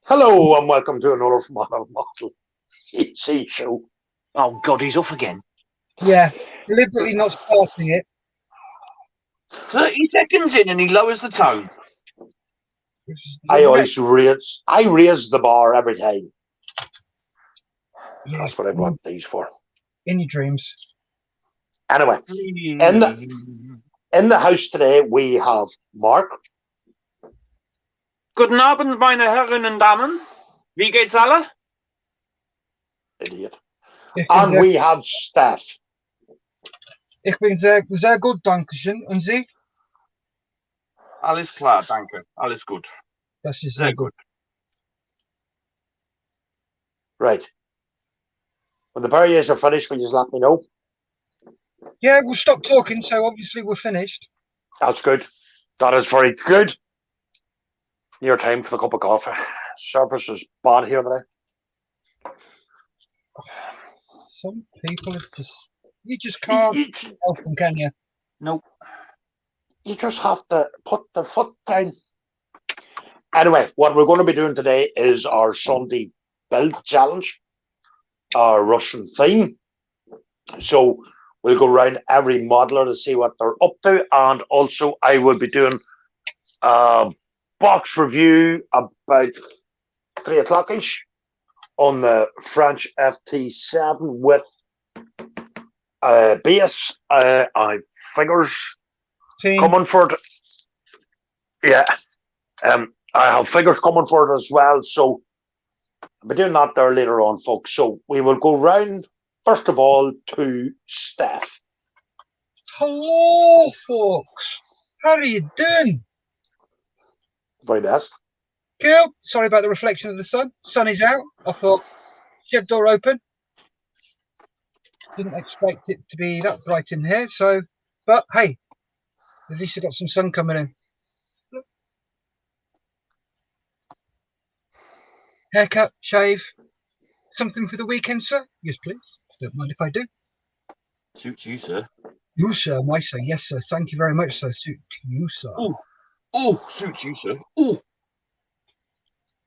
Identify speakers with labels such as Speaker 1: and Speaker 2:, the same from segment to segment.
Speaker 1: Hello and welcome to another model EC show.
Speaker 2: Oh God, he's off again.
Speaker 3: Yeah, deliberately not starting it.
Speaker 2: 30 seconds in and he lowers the tone.
Speaker 1: I always raise the bar every time.
Speaker 3: Yeah,
Speaker 1: that's what I brought these for.
Speaker 3: In your dreams.
Speaker 1: Anyway, in the house today we have Mark.
Speaker 2: Guten Abend, meine Herren und Damen. Wie geht's alle?
Speaker 1: Idiot. And we have Steph.
Speaker 3: Ich bin sehr gut, Dankeschön. Und Sie?
Speaker 2: Alles klar, danke. Alles gut.
Speaker 3: Das ist sehr gut.
Speaker 1: Right. When the barriers are finished, will you just let me know?
Speaker 3: Yeah, we'll stop talking, so obviously we're finished.
Speaker 1: That's good. That is very good. Near time for the cup of coffee. Service is bad here today.
Speaker 3: Some people you just can't help them, can you?
Speaker 2: Nope.
Speaker 1: You just have to put the foot down. Anyway, what we're going to be doing today is our Sunday build challenge, our Russian theme. So we'll go around every modeler to see what they're up to, and also I will be doing a box review about 3 o'clock-ish on the French FT7 with base. I figures coming for it. Yeah. I have figures coming for it as well, so I'll be doing that there later on, folks. So we will go round, first of all, to Steph.
Speaker 3: Hello, folks. How are you doing?
Speaker 1: Very best.
Speaker 3: Cool. Sorry about the reflection of the sun. Sun is out. I thought, shed door open. Didn't expect it to be that bright in here, so, but hey, at least I got some sun coming in. Haircut, shave, something for the weekend, sir? Yes, please. Don't mind if I do.
Speaker 2: Suits you, sir.
Speaker 3: You, sir, my sir. Yes, sir. Thank you very much, sir. Suit you, sir.
Speaker 2: Oh, suits you, sir.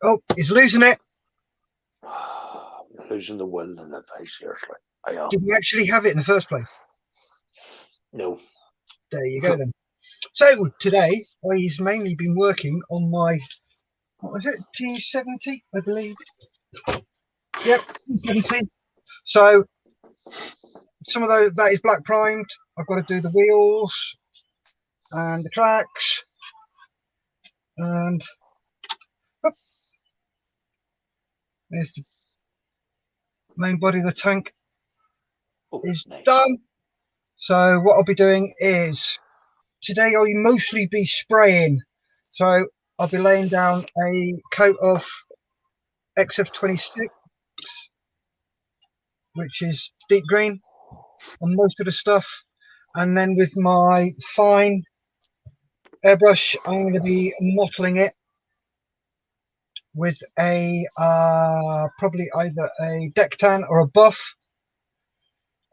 Speaker 3: Oh, he's losing it.
Speaker 1: Losing the will in the face, seriously. I am.
Speaker 3: Did we actually have it in the first place?
Speaker 1: No.
Speaker 3: There you go, then. So, today, I've mainly been working on my, what was it, T70, I believe. Yep, T70. So, some of those, that is black primed. I've got to do the wheels and the tracks. And there's the main body of the tank is done. So what I'll be doing is today I'll mostly be spraying. So I'll be laying down a coat of XF26, which is deep green on most of the stuff. And then with my fine airbrush, I'm going to be mottling it with a probably either a deck tan or a buff,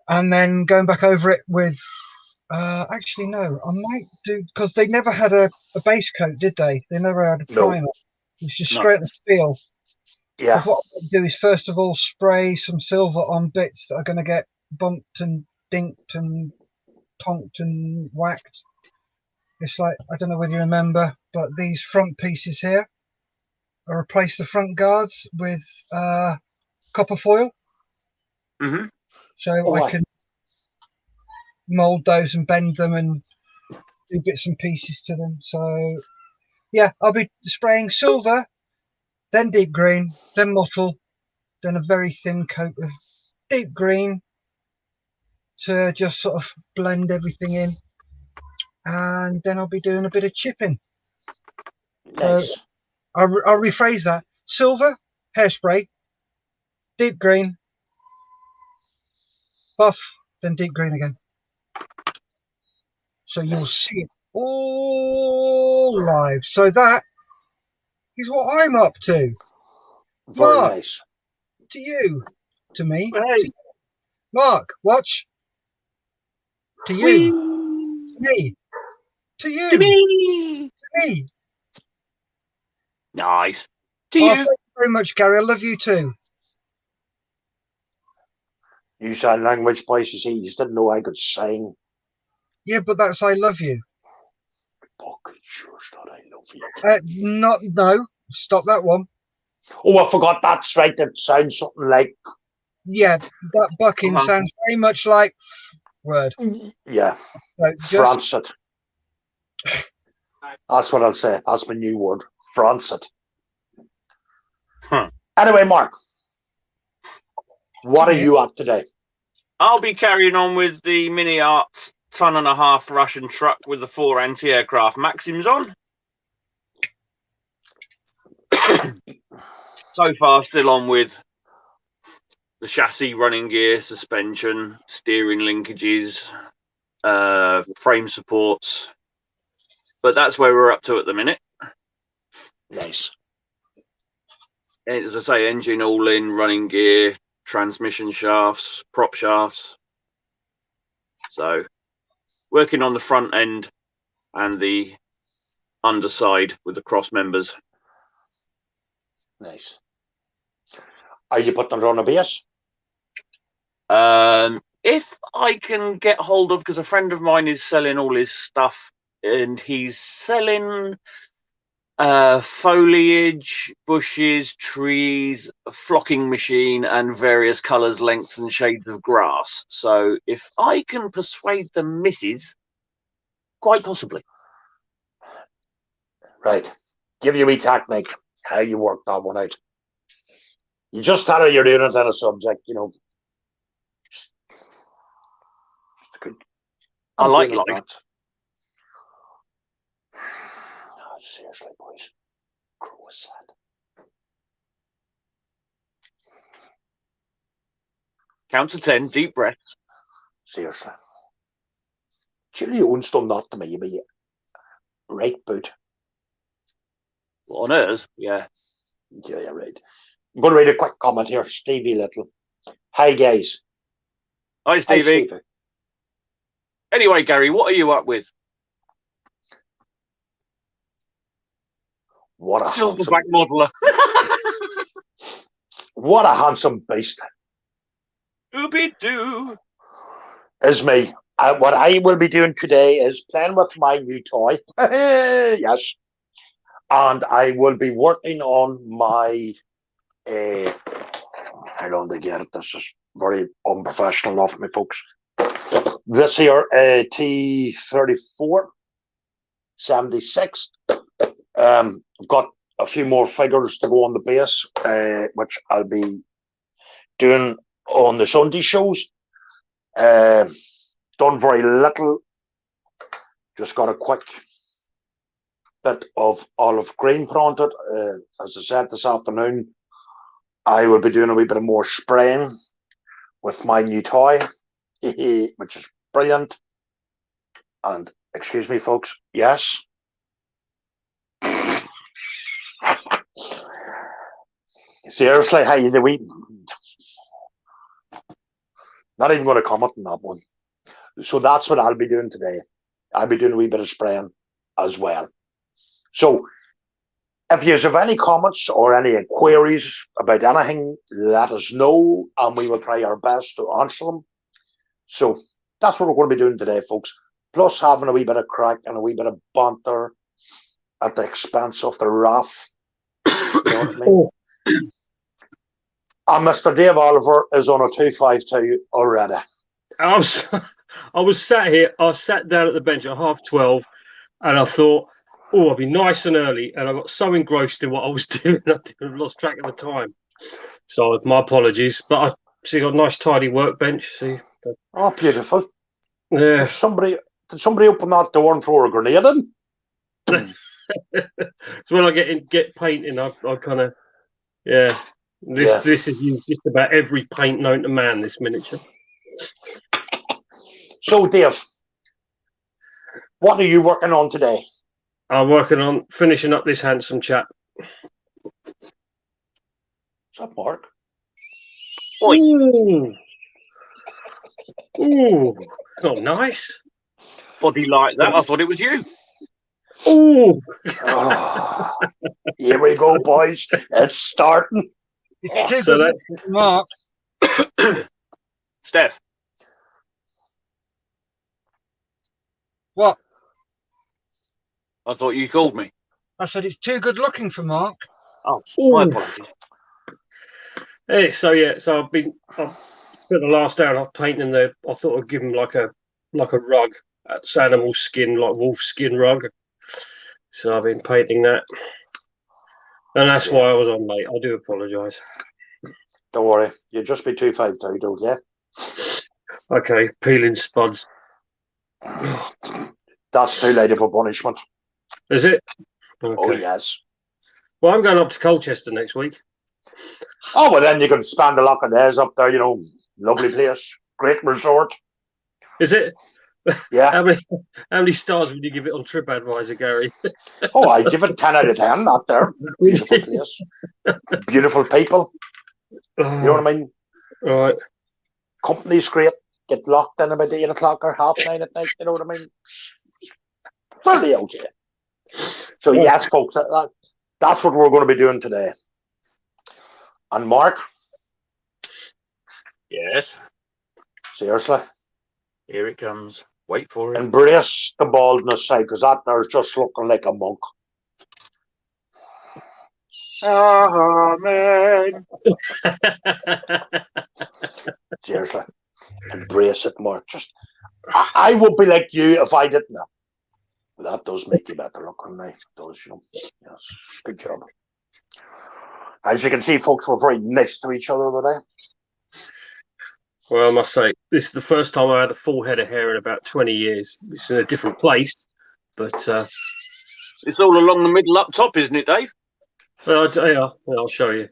Speaker 3: and then going back over it with actually no, I might do, because they never had a base coat, did they? They never had a primer. It's just straight on steel.
Speaker 1: Yeah.
Speaker 3: But what I'm going to do is first of all spray some silver on bits that are going to get bumped and dinked and tonked and whacked. It's like, I don't know whether you remember, but these front pieces here, I replaced the front guards with copper foil.
Speaker 2: Mm-hmm.
Speaker 3: So I can mould those and bend them and do bits and pieces to them. So yeah, I'll be spraying silver, then deep green, then mottle, then a very thin coat of deep green to just sort of blend everything in. And then I'll be doing a bit of chipping.
Speaker 1: Nice.
Speaker 3: So I'll rephrase that. Silver, hairspray, deep green, buff, then deep green again. So you'll see it all live. So that is what I'm up to.
Speaker 1: Very
Speaker 3: Mark,
Speaker 1: nice.
Speaker 3: to you. to me.
Speaker 2: Hey.
Speaker 3: Mark, watch. To you.
Speaker 2: Whee!
Speaker 3: To me. To you.
Speaker 2: To me.
Speaker 3: To me.
Speaker 2: Nice. To
Speaker 3: Oh,
Speaker 2: you.
Speaker 3: thank you very much, Gary. I love you too.
Speaker 1: You sign language places. You just didn't know I could sing.
Speaker 3: Yeah, but that's I love you.
Speaker 1: Fucking sure not I love you.
Speaker 3: No. Stop that one.
Speaker 1: Oh, I forgot that's right. It sounds something like
Speaker 3: Yeah, that bucking sounds very much like word.
Speaker 1: yeah,
Speaker 3: So just
Speaker 1: Francet. That's what I'll say. That's my new word, Francet.
Speaker 2: Huh.
Speaker 1: Anyway, Mark, what are you at today?
Speaker 2: I'll be carrying on with the Mini Arts 1.5 ton Russian truck with the 4 anti-aircraft Maxims on. So far, still on with the chassis, running gear, suspension, steering linkages, frame supports. But that's where we're up to at the minute.
Speaker 1: Nice.
Speaker 2: As I say, engine all in, running gear, transmission shafts, prop shafts. So working on the front end and the underside with the cross members.
Speaker 1: Nice. Are you putting it on a base?
Speaker 2: If I can get hold of, because a friend of mine is selling all his stuff, and he's selling foliage, bushes, trees, a flocking machine, and various colours, lengths, and shades of grass. So if I can persuade the missus, quite possibly.
Speaker 1: Right. Give you a wee technique, how you work that one out. You just tell her you're doing it on a subject, you know.
Speaker 2: I like
Speaker 1: doing it
Speaker 2: life.
Speaker 1: that. Oh, seriously, boys. Gross that.
Speaker 2: Count to 10, deep breath.
Speaker 1: Seriously. Surely you owns done that to me, but right boot.
Speaker 2: On hers, yeah.
Speaker 1: Yeah, right. I'm going to read a quick comment here. Stevie Little. Hi, guys.
Speaker 2: Hi,
Speaker 1: Hi,
Speaker 2: Stevie.
Speaker 1: Stevie.
Speaker 2: Anyway, Gary, what are you up with?
Speaker 1: What a
Speaker 2: Silverback
Speaker 1: handsome,
Speaker 2: modeler.
Speaker 1: what a handsome beast.
Speaker 2: Ooby-doo.
Speaker 1: Is me. What I will be doing today is playing with my new toy. Yes. And I will be working on my how long to get it. This is very unprofessional of me, folks. This here T34 76. I've got a few more figures to go on the base, which I'll be doing on the Sunday shows. Done very little. Just got a quick bit of olive green put on it. As I said this afternoon, I will be doing a wee bit of more spraying with my new toy, which is brilliant. And excuse me, folks. Yes. Seriously, how you doing? Not even going to comment on that one. So that's what I'll be doing today. I'll be doing a wee bit of spraying as well. So if you have any comments or any queries about anything, let us know and we will try our best to answer them. So that's what we're going to be doing today, folks. Plus having a wee bit of crack and a wee bit of banter at the expense of the RAF. You know what I mean? And Mr. Dave Oliver is on a 252 already.
Speaker 4: I was sat here. I sat down at the bench at 12:30, and I thought, "Oh, I'll be nice and early." And I got so engrossed in what I was doing, I lost track of the time. So my apologies, but I see got a nice tidy workbench. See,
Speaker 1: Oh, beautiful!
Speaker 4: yeah.
Speaker 1: Did somebody open that door and throw a grenade in?
Speaker 4: So when I get painting, I kind of This is used just about every paint known to man. This miniature.
Speaker 1: So, Dave, what are you working on today?
Speaker 4: I'm working on finishing up this handsome chap.
Speaker 1: What's up, Mark?
Speaker 2: Oi.
Speaker 4: Ooh. Ooh. Not nice.
Speaker 2: Body like that. I thought it was you.
Speaker 4: Ooh.
Speaker 1: Oh, here we go, boys. It's starting.
Speaker 3: It's too
Speaker 4: So
Speaker 3: good,
Speaker 4: that
Speaker 3: Mark.
Speaker 2: Steph.
Speaker 3: What?
Speaker 2: I thought you called me.
Speaker 3: I said it's too good looking for Mark.
Speaker 2: Oh,
Speaker 4: Ooh.
Speaker 2: my apologies.
Speaker 4: Hey, so I've spent the last hour and a half painting the. I thought I'd give him like a rug, that's animal skin, like wolf skin rug. So I've been painting that, and that's why I was on late. I do apologise.
Speaker 1: Don't worry. You'll just be 252, don't you?
Speaker 4: Okay, peeling spuds.
Speaker 1: That's too late of a punishment.
Speaker 4: Is it? Okay.
Speaker 1: Oh, yes.
Speaker 4: Well, I'm going up to Colchester next week.
Speaker 1: Oh, well, then you can spend a lot of days up there, lovely place, great resort.
Speaker 4: Is it?
Speaker 1: Yeah.
Speaker 4: How many stars would you give it on TripAdvisor, Gary?
Speaker 1: Oh, I give it 10 out of 10, not there. Beautiful place. Beautiful people. You know what I mean?
Speaker 4: All right.
Speaker 1: Company's great. Get locked in about 8 o'clock or 9:30 at night. You know what I mean? Fairly okay. So, yes, folks, that's what we're going to be doing today. And Mark?
Speaker 2: Yes.
Speaker 1: Seriously?
Speaker 2: Here it comes. Wait for it.
Speaker 1: Embrace the baldness side, because that there's just looking like a monk.
Speaker 2: Amen.
Speaker 1: Seriously. Embrace it, Mark. I would be like you if I didn't. Well, that does make you better looking, it does, Yes. Good job. As you can see, folks, we're very nice to each other today.
Speaker 4: Well, I must say, this is the first time I had a full head of hair in about 20 years. It's in a different place, but
Speaker 2: It's all along the middle up top, isn't it, Dave?
Speaker 4: well, I'll show you.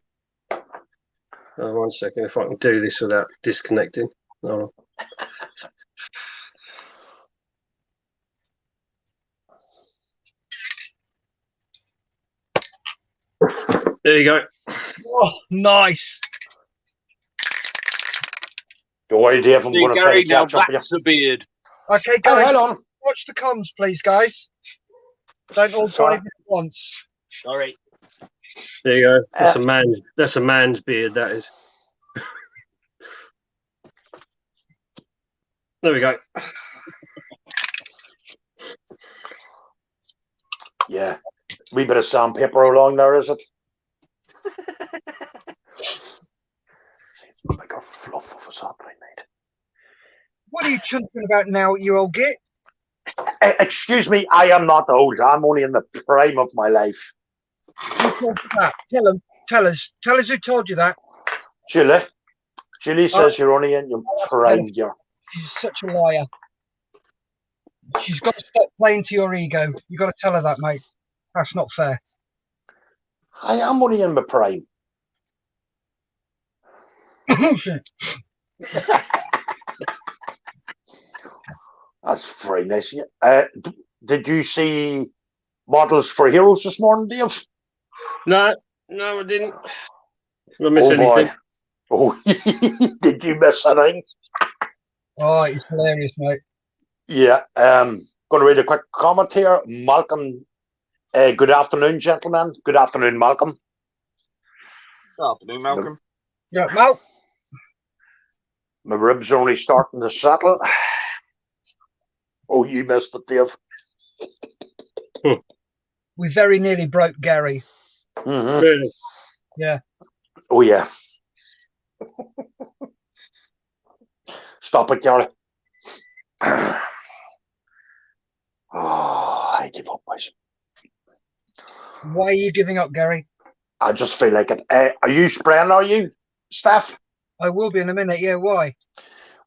Speaker 4: 1 second, if I can do this without disconnecting. Hold on. There you go.
Speaker 3: Oh, nice.
Speaker 1: Don't worry, Dave, I'm
Speaker 2: See,
Speaker 1: going to try
Speaker 2: Gary,
Speaker 1: to
Speaker 2: now
Speaker 1: catch up with you.
Speaker 2: that's a beard.
Speaker 3: Okay,
Speaker 1: Hey,
Speaker 3: guys,
Speaker 1: hold on.
Speaker 3: watch the comms, please, guys. Don't all
Speaker 1: Sorry.
Speaker 3: dive at once.
Speaker 2: Sorry.
Speaker 4: There you go. That's a man's beard, that is. There we go.
Speaker 1: Yeah. Wee bit of sandpaper along there, is it? Like a fluff of a Saturday night.
Speaker 3: What are you chunking about now, you old git?
Speaker 1: Excuse me, I am not old. I'm only in the prime of my life.
Speaker 3: Who told you that? Tell us who told you that.
Speaker 1: Julie. Julie says you're only in your prime year.
Speaker 3: She's such a liar. She's got to stop playing to your ego. You got to tell her that, mate. That's not fair.
Speaker 1: I am only in my prime. That's very nice of you. Did you see Models for Heroes this morning, Dave?
Speaker 4: No, I didn't. Did I miss anything?
Speaker 1: Boy. Oh, did you miss anything?
Speaker 3: Oh, it's hilarious, mate.
Speaker 1: Yeah. Going to read a quick comment here. Malcolm. Good afternoon, gentlemen. Good afternoon, Malcolm.
Speaker 2: Good afternoon, Malcolm.
Speaker 3: Yeah, Mal.
Speaker 1: My ribs are only starting to settle. Oh, you missed it, Dave.
Speaker 3: We very nearly broke Gary.
Speaker 1: Mm-hmm.
Speaker 4: Really?
Speaker 3: Yeah.
Speaker 1: Oh, yeah. Stop it, Gary. Oh, I give up, boys.
Speaker 3: Why are you giving up, Gary?
Speaker 1: I just feel like it. Are you spraying, are you, Steph?
Speaker 3: I will be in a minute. Yeah, why?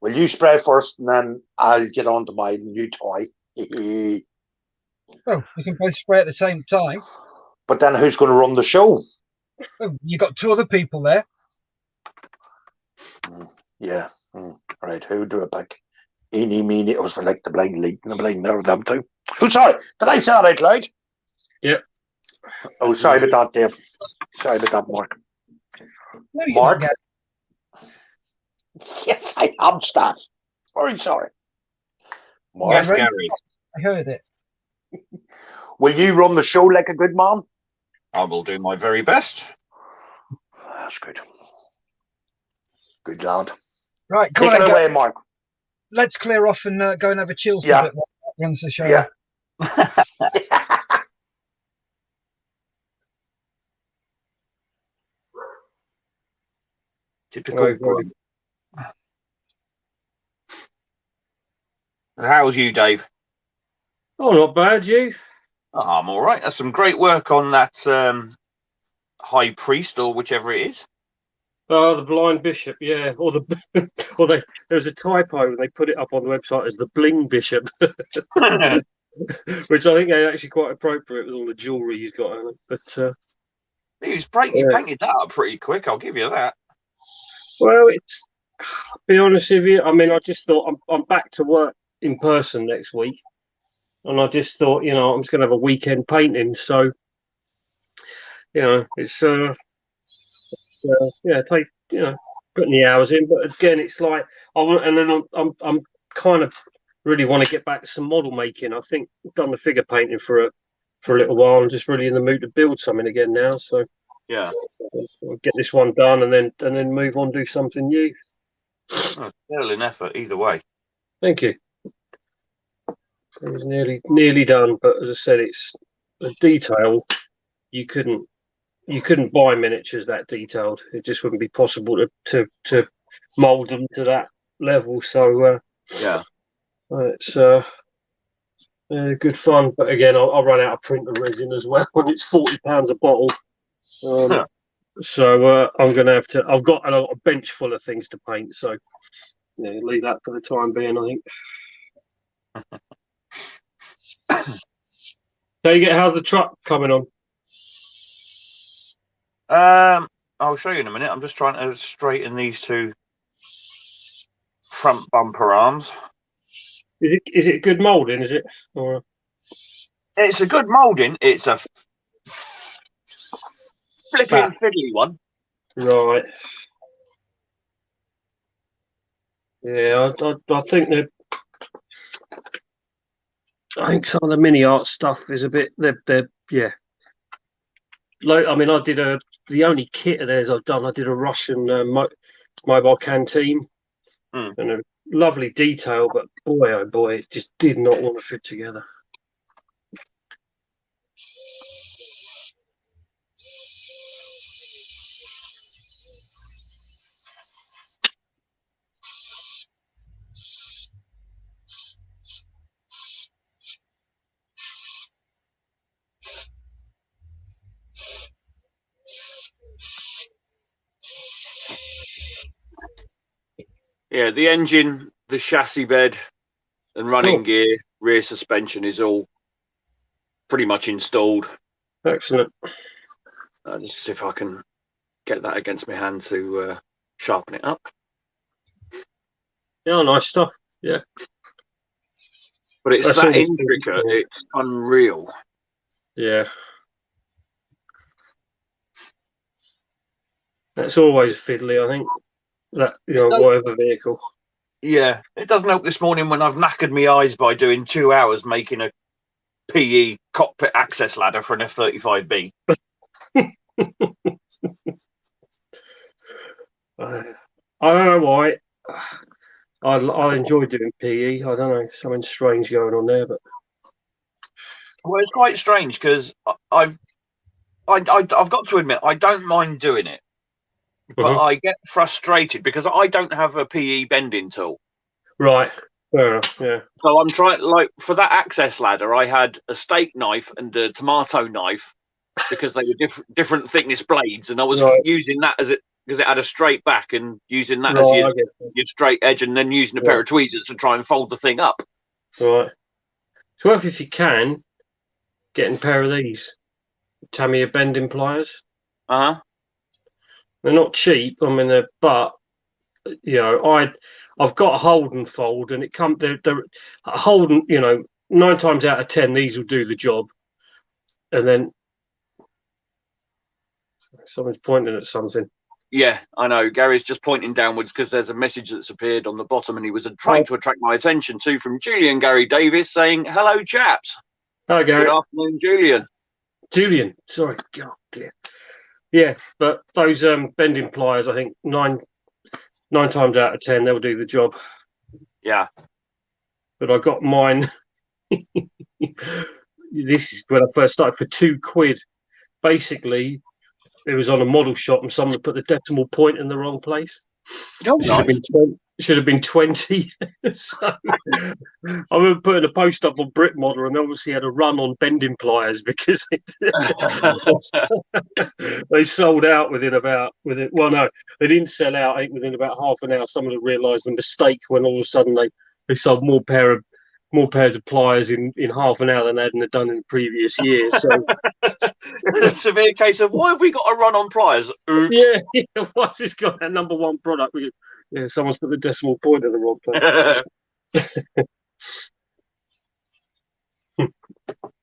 Speaker 1: Will you spray first and then I'll get on to my new toy?
Speaker 3: Oh, we can both spray at the same time.
Speaker 1: But then who's going to run the show?
Speaker 3: Oh, you got two other people there.
Speaker 1: Yeah. Right, who do I pick? Eeny, meeny, it was like the blind lead and the blind nerve, them two. Oh, sorry, did I say that out loud?
Speaker 4: Yep.
Speaker 1: Oh, sorry about that, Dave. Sorry about that, Mark.
Speaker 3: No, you're
Speaker 1: Mark?
Speaker 3: not,
Speaker 1: Yes, I am, staff. Very sorry. Mark,
Speaker 2: Yes,
Speaker 3: Right.
Speaker 2: Gary.
Speaker 3: I heard it.
Speaker 1: will you run the show like a good man?
Speaker 2: I will do my very best.
Speaker 1: That's good. Good lad.
Speaker 3: Right, come
Speaker 1: Take
Speaker 3: on,
Speaker 1: it
Speaker 3: then,
Speaker 1: away, Mark.
Speaker 3: let's clear off and go and have a chill for
Speaker 1: Yeah.
Speaker 3: a bit while Mark runs the show.
Speaker 1: Yeah.
Speaker 2: Typical
Speaker 4: Right,
Speaker 2: grunt. How's you, Dave?
Speaker 4: Oh, not bad, you.
Speaker 2: Oh, I'm all right. That's some great work on that high priest or whichever it is.
Speaker 4: Oh, the blind bishop, yeah. Or the or there was a typo and they put it up on the website as the bling bishop, which I think is actually quite appropriate with all the jewellery he's got on it. But
Speaker 2: He was bright. You
Speaker 4: Yeah.
Speaker 2: painted that up pretty quick. I'll give you that.
Speaker 4: well, it's be honest with you. I mean, I just thought I'm back to work in person next week, and I just thought, I'm just going to have a weekend painting. So, it's take putting the hours in. But again, it's like I want, and then I'm kind of really want to get back to some model making. I think I've done the figure painting for a little while. I'm just really in the mood to build something again now. So
Speaker 2: Yeah.
Speaker 4: I'll get this one done and then move on, do something new.
Speaker 2: Oh, sterling effort either way.
Speaker 4: Thank you. It was nearly done, but as I said, it's the detail. You couldn't buy miniatures that detailed. It just wouldn't be possible to mould them to that level. So
Speaker 2: Yeah.
Speaker 4: it's good fun. But again, I'll run out of printer resin as well, and it's £40 a bottle. So I'm gonna have to. I've got a bench full of things to paint. So leave that for the time being, I think. How's the truck coming on?
Speaker 2: I'll show you in a minute. I'm just trying to straighten these two front bumper arms.
Speaker 4: Is it good moulding? Is it? Or
Speaker 2: It's a good moulding. It's a flipping fiddly one.
Speaker 4: right? Yeah, I think that. I think some of the mini art stuff is a bit. They're yeah. Like, I mean, the only kit of theirs I've done. I did a Russian mobile canteen, and a lovely detail, but boy, oh boy, it just did not want to fit together.
Speaker 2: Yeah, the engine, the chassis bed, and running gear, rear suspension is all pretty much installed.
Speaker 4: Excellent.
Speaker 2: Let's see if I can get that against my hand to sharpen it up.
Speaker 4: Yeah, nice stuff. Yeah.
Speaker 2: But it's
Speaker 4: That's
Speaker 2: that
Speaker 4: all
Speaker 2: intricate, it's unreal.
Speaker 4: Yeah. That's always fiddly, I think. That whatever vehicle.
Speaker 2: Yeah, it doesn't help this morning when I've knackered my eyes by doing 2 hours making a PE cockpit access ladder for an F-35B.
Speaker 4: I don't know why. I enjoy doing PE. I don't know, something strange going on there, but
Speaker 2: Well, it's quite strange because I've got to admit I don't mind doing it, but I get frustrated because I don't have a PE bending tool.
Speaker 4: Right. Fair enough. Yeah.
Speaker 2: So I'm trying, like, for that access ladder, I had a steak knife and a tomato knife because they were different thickness blades, and I was using that as because it had a straight back, and using that as your straight edge, and then using a pair of tweezers to try and fold the thing up.
Speaker 4: Right. It's worth, if you can, getting a pair of these Tamiya bending pliers.
Speaker 2: They're
Speaker 4: not cheap. I mean, but I've got a Holden fold, and they're Holden. 9 times out of 10, these will do the job. And then someone's pointing at something.
Speaker 2: Yeah, I know. Gary's just pointing downwards because there's a message that's appeared on the bottom, and he was trying to attract my attention to from Julian Gary Davis saying, "Hello, chaps."
Speaker 4: Hi, Gary.
Speaker 2: Good afternoon, Julian.
Speaker 4: Julian. Sorry. God, dear. Yeah, but those bending pliers, I think nine times out of 10 they'll do the job.
Speaker 2: Yeah.
Speaker 4: But I got mine. This is when I first started for £2. Basically, it was on a model shop and someone put the decimal point in the wrong place.
Speaker 2: Oh,
Speaker 4: It should have been 20. So I remember putting a post up on Brit Model, and obviously had a run on bending pliers because they sold out within. Well, no, they didn't sell out. I think within about half an hour, someone had realised the mistake when all of a sudden they sold more pairs of pliers in half an hour than they had done in the previous year. So
Speaker 2: a severe case of why have we got a run on pliers? Oops.
Speaker 4: yeah, why's this got that number one product? Yeah, someone's put the decimal point in the wrong place.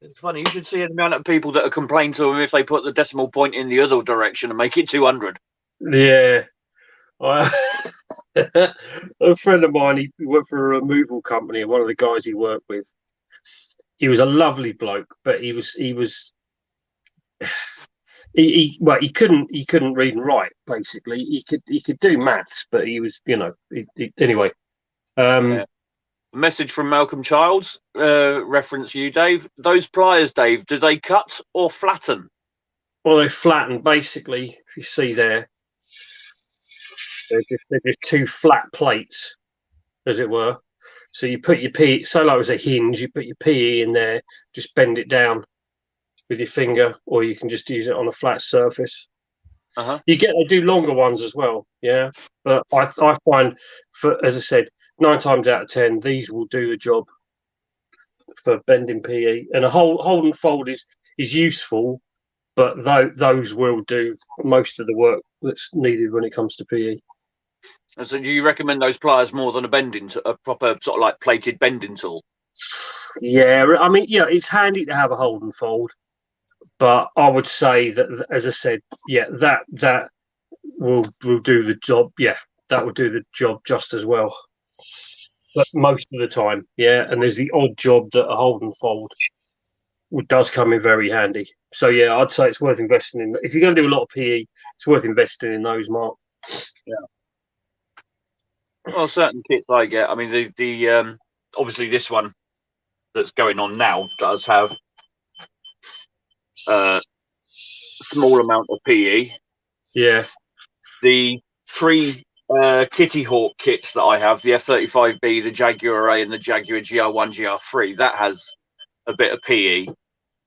Speaker 2: It's funny. You should see the amount of people that are complaining to them if they put the decimal point in the other direction and make it 200.
Speaker 4: Yeah. A friend of mine, he worked for a removal company, and one of the guys he worked with, he was a lovely bloke, but he couldn't read and write. Basically, he could do maths, but he was, anyway.
Speaker 2: Yeah. A message from Malcolm Childs, reference you, Dave. Those pliers, Dave, do they cut or flatten?
Speaker 4: Well, they flatten. Basically, if you see there, they're just two flat plates, as it were. So you put your PE, so like it was a hinge, you put your PE in there, just bend it down with your finger, or you can just use it on a flat surface.
Speaker 2: Uh-huh.
Speaker 4: They do longer ones as well, yeah. But I find, as I said, 9 times out of 10, these will do the job for bending PE. And a hold and fold is useful, but those will do most of the work that's needed when it comes to PE.
Speaker 2: And so, do you recommend those pliers more than a proper sort of like plated bending tool?
Speaker 4: Yeah, I mean, yeah, it's handy to have a hold and fold, but I would say that, as I said, yeah, that will do the job. Yeah, that will do the job just as well. But most of the time, yeah, and there's the odd job that a hold and fold does come in very handy. So yeah, I'd say it's worth investing in. If you're going to do a lot of PE, it's worth investing in those, Mark.
Speaker 2: Yeah. Well, certain kits I get. I mean, the obviously this one that's going on now does have a small amount of PE.
Speaker 4: Yeah.
Speaker 2: The 3 Kitty Hawk kits that I have, the F35B, the Jaguar A, and the Jaguar GR1, GR3, that has a bit of PE.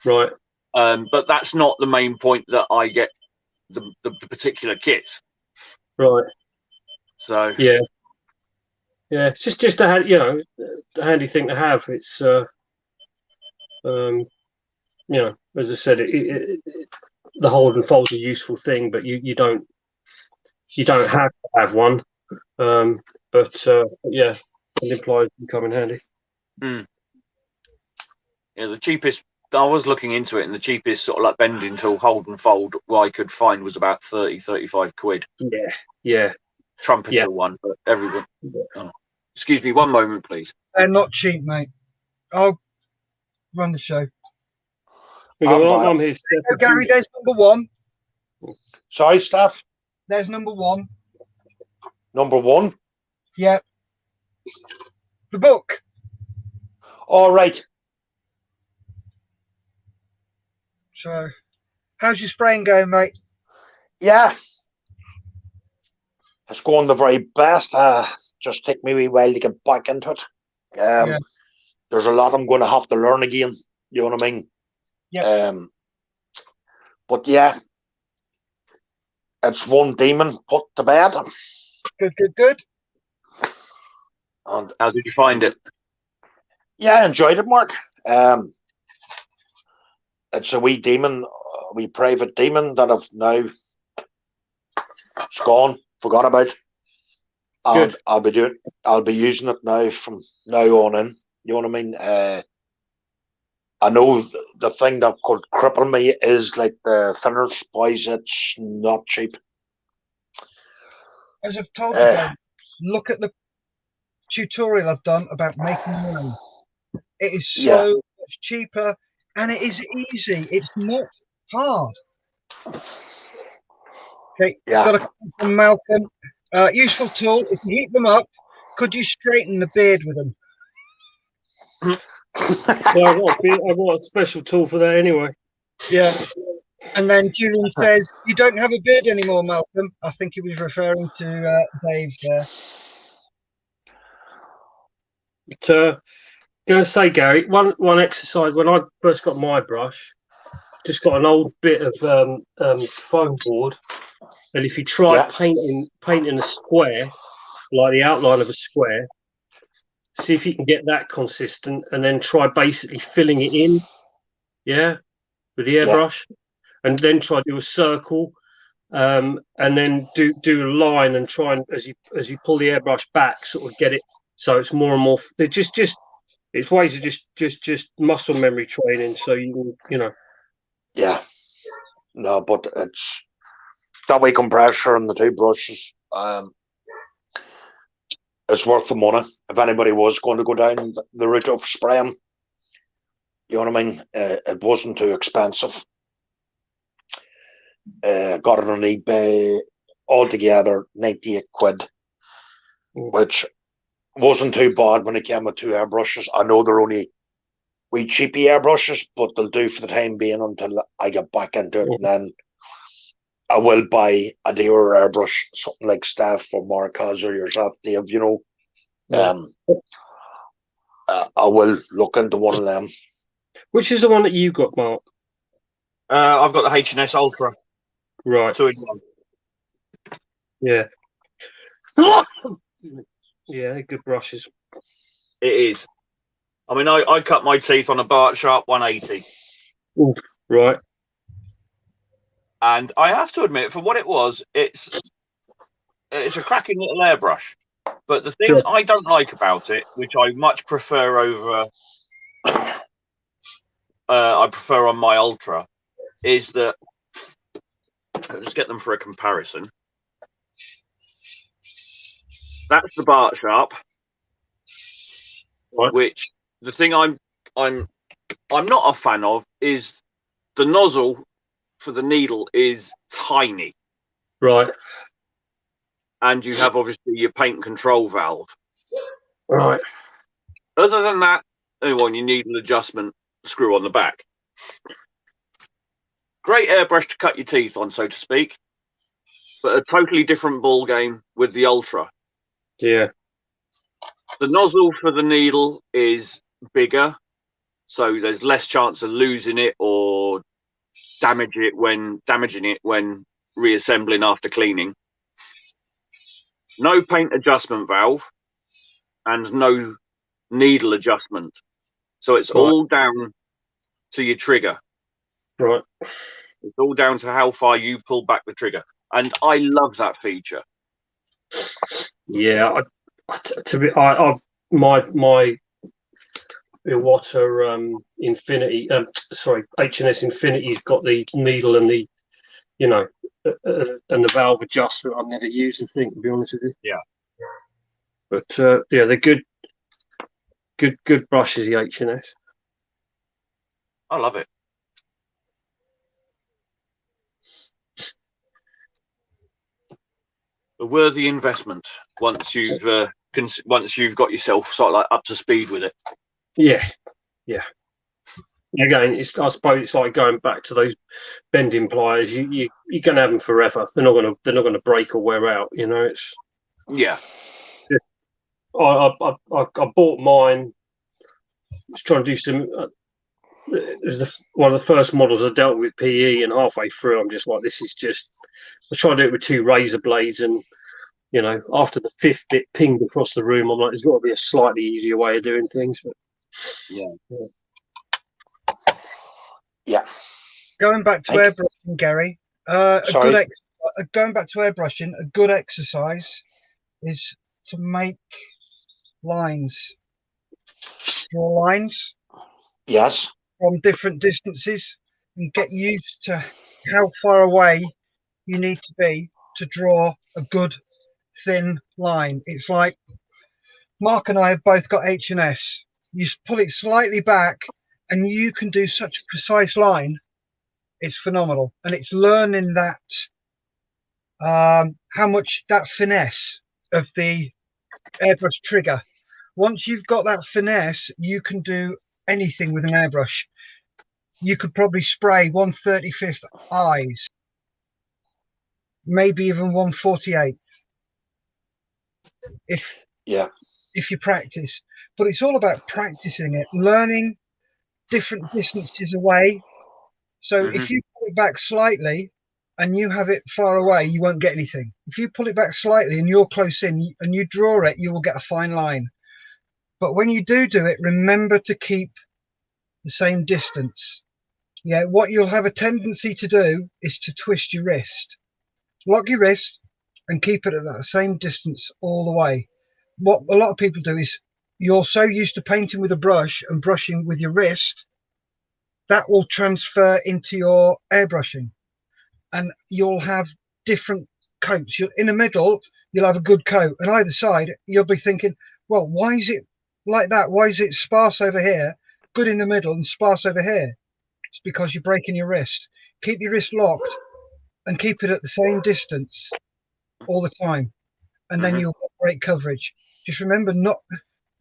Speaker 4: Right.
Speaker 2: But that's not the main point that I get the particular kit.
Speaker 4: Right.
Speaker 2: So
Speaker 4: yeah, it's just a handy thing to have. It's as I said, the hold and fold's a useful thing, but you don't have to have one. But yeah, bending pliers can come in handy.
Speaker 2: Yeah, the cheapest. I was looking into it, and the cheapest sort of like bending tool, hold and fold, what I could find was about 30-35 quid.
Speaker 4: Yeah.
Speaker 2: Trumpeter one, but everyone. Oh. Excuse me, one moment, please.
Speaker 3: They're not cheap, mate. I'll run the show.
Speaker 4: I'm here.
Speaker 3: Oh, Gary, there's number 1.
Speaker 1: Sorry, Steph.
Speaker 3: There's number 1.
Speaker 1: Number 1.
Speaker 3: Yeah. The book.
Speaker 1: All right.
Speaker 3: So, how's your spraying going, mate?
Speaker 1: Yeah. It's going the very best. Just take me a wee while to get back into it. There's a lot I'm going to have to learn again. You know what I mean?
Speaker 3: Yeah.
Speaker 1: But yeah, it's one demon put to bed.
Speaker 3: Good.
Speaker 2: And how did you find it?
Speaker 1: Yeah, I enjoyed it, Mark. It's a wee demon, a wee private demon that I've now forgot about. And good. I'll be using it now from now on in. You know what I mean? I know the thing that could cripple me is like the thinners, boys. It's not cheap.
Speaker 3: as I've told you guys, look at the tutorial I've done about making money. It is so much cheaper and it is easy. It's not hard. Okay, got a comment from Malcolm. Useful tool. If you heat them up, could you straighten the beard with them?
Speaker 4: Yeah, I've got a special tool for that anyway.
Speaker 3: Yeah. And then Julian says, you don't have a beard anymore, Malcolm. I think he was referring to Dave there.
Speaker 4: But, going to say, Gary, one exercise when I first got my brush, just got an old bit of foam board, and if you try painting a square, like the outline of a square, see if you can get that consistent, and then try basically filling it in, with the airbrush, and then try to do a circle, and then do a line, and try and as you pull the airbrush back, sort of get it so it's more and more. They're just it's ways of just muscle memory training, so you know.
Speaker 1: Yeah. No, but it's that way compressor and the two brushes. It's worth the money if anybody was going to go down the route of spraying. You know what I mean? It wasn't too expensive. Got it on eBay altogether, 98 quid, which wasn't too bad when it came with two airbrushes. I know they're only wee cheapy airbrushes, but they'll do for the time being until I get back into it. And then I will buy a dearer airbrush, something like Steph or Marcus or yourself, Dave, you know. I will look into one of them.
Speaker 4: Which is the one that you got, Mark?
Speaker 2: I've got the H&S Ultra.
Speaker 4: Right.
Speaker 2: 2-in-1.
Speaker 4: Yeah. Yeah, they're good brushes.
Speaker 2: It is. I mean, I cut my teeth on a Bart Sharp 180.
Speaker 4: Oof, right.
Speaker 2: And I have to admit, for what it was, it's a cracking little airbrush. But the thing I don't like about it, which I much prefer over, I prefer on my Ultra, is that, let's get them for a comparison. That's the Bart Sharp, which the thing I'm not a fan of is the nozzle for the needle is tiny.
Speaker 4: Right.
Speaker 2: And you have obviously your paint control valve.
Speaker 4: Right.
Speaker 2: Other than that, you need an adjustment screw on the back. Great airbrush to cut your teeth on, so to speak, but a totally different ball game with the Ultra.
Speaker 4: Yeah.
Speaker 2: The nozzle for the needle is bigger, so there's less chance of losing it or damaging it when reassembling after cleaning. No paint adjustment valve and no needle adjustment. So it's all down to your trigger.
Speaker 4: Right.
Speaker 2: It's all down to how far you pull back the trigger. And I love that feature.
Speaker 4: Yeah. I've my Iwata Infinity, H&S Infinity's got the needle and the, and the valve adjustment. I've never used the thing, to be honest with you.
Speaker 2: Yeah.
Speaker 4: But they're good brushes, the H&S.
Speaker 2: I love it. A worthy investment once you've got yourself sort of like up to speed with it.
Speaker 4: Yeah. Again, I suppose it's like going back to those bending pliers. You're gonna have them forever. They're not gonna break or wear out. It's I bought mine. I was trying to do some. It was one of the first models I dealt with PE, and halfway through, I'm just like, this is just. I was trying to do it with two razor blades, and after the fifth bit pinged across the room, I'm like, there's got to be a slightly easier way of doing things. But
Speaker 1: yeah.
Speaker 3: Going back to airbrushing, Gary. Going back to airbrushing, a good exercise is to make lines, draw lines.
Speaker 1: Yes.
Speaker 3: From different distances, and get used to how far away you need to be to draw a good thin line. It's like Mark and I have both got H&S. You pull it slightly back and you can do such a precise line. It's phenomenal. And it's learning that how much that finesse of the airbrush trigger. Once you've got that finesse, you can do anything with an airbrush. You could probably spray 1/35 eyes, maybe even 1/48 if you practice. But it's all about practicing it, learning different distances away. So if you pull it back slightly and you have it far away, you won't get anything. If you pull it back slightly and you're close in and you draw it, you will get a fine line. But when you do it, remember to keep the same distance. Yeah, what you'll have a tendency to do is to twist your wrist. Lock your wrist and keep it at that same distance all the way. What a lot of people do is you're so used to painting with a brush and brushing with your wrist, that will transfer into your airbrushing. And you'll have different coats. In the middle, you'll have a good coat. And either side, you'll be thinking, well, why is it like that? Why is it sparse over here, good in the middle, and sparse over here? It's because you're breaking your wrist. Keep your wrist locked and keep it at the same distance all the time. And then you'll get great coverage. Just remember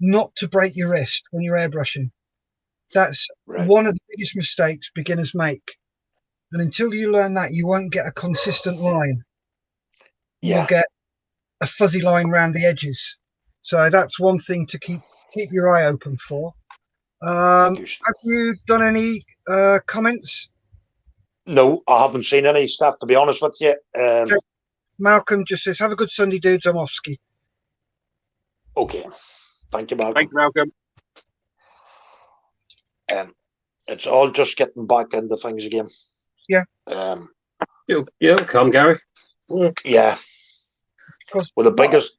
Speaker 3: not to break your wrist when you're airbrushing. That's one of the biggest mistakes beginners make. And until you learn that, you won't get a consistent line. You'll get a fuzzy line around the edges. So that's one thing to keep your eye open for. Have you done any comments?
Speaker 1: No, I haven't seen any stuff, to be honest with you.
Speaker 3: Okay. Malcolm just says, have a good Sunday, dudes. I'm Oski.
Speaker 1: Okay. Thank you, Malcolm.
Speaker 2: Thank you, Malcolm.
Speaker 1: It's all just getting back into things again.
Speaker 3: Yeah.
Speaker 4: You'll come, Gary.
Speaker 1: Yeah. Well, the biggest...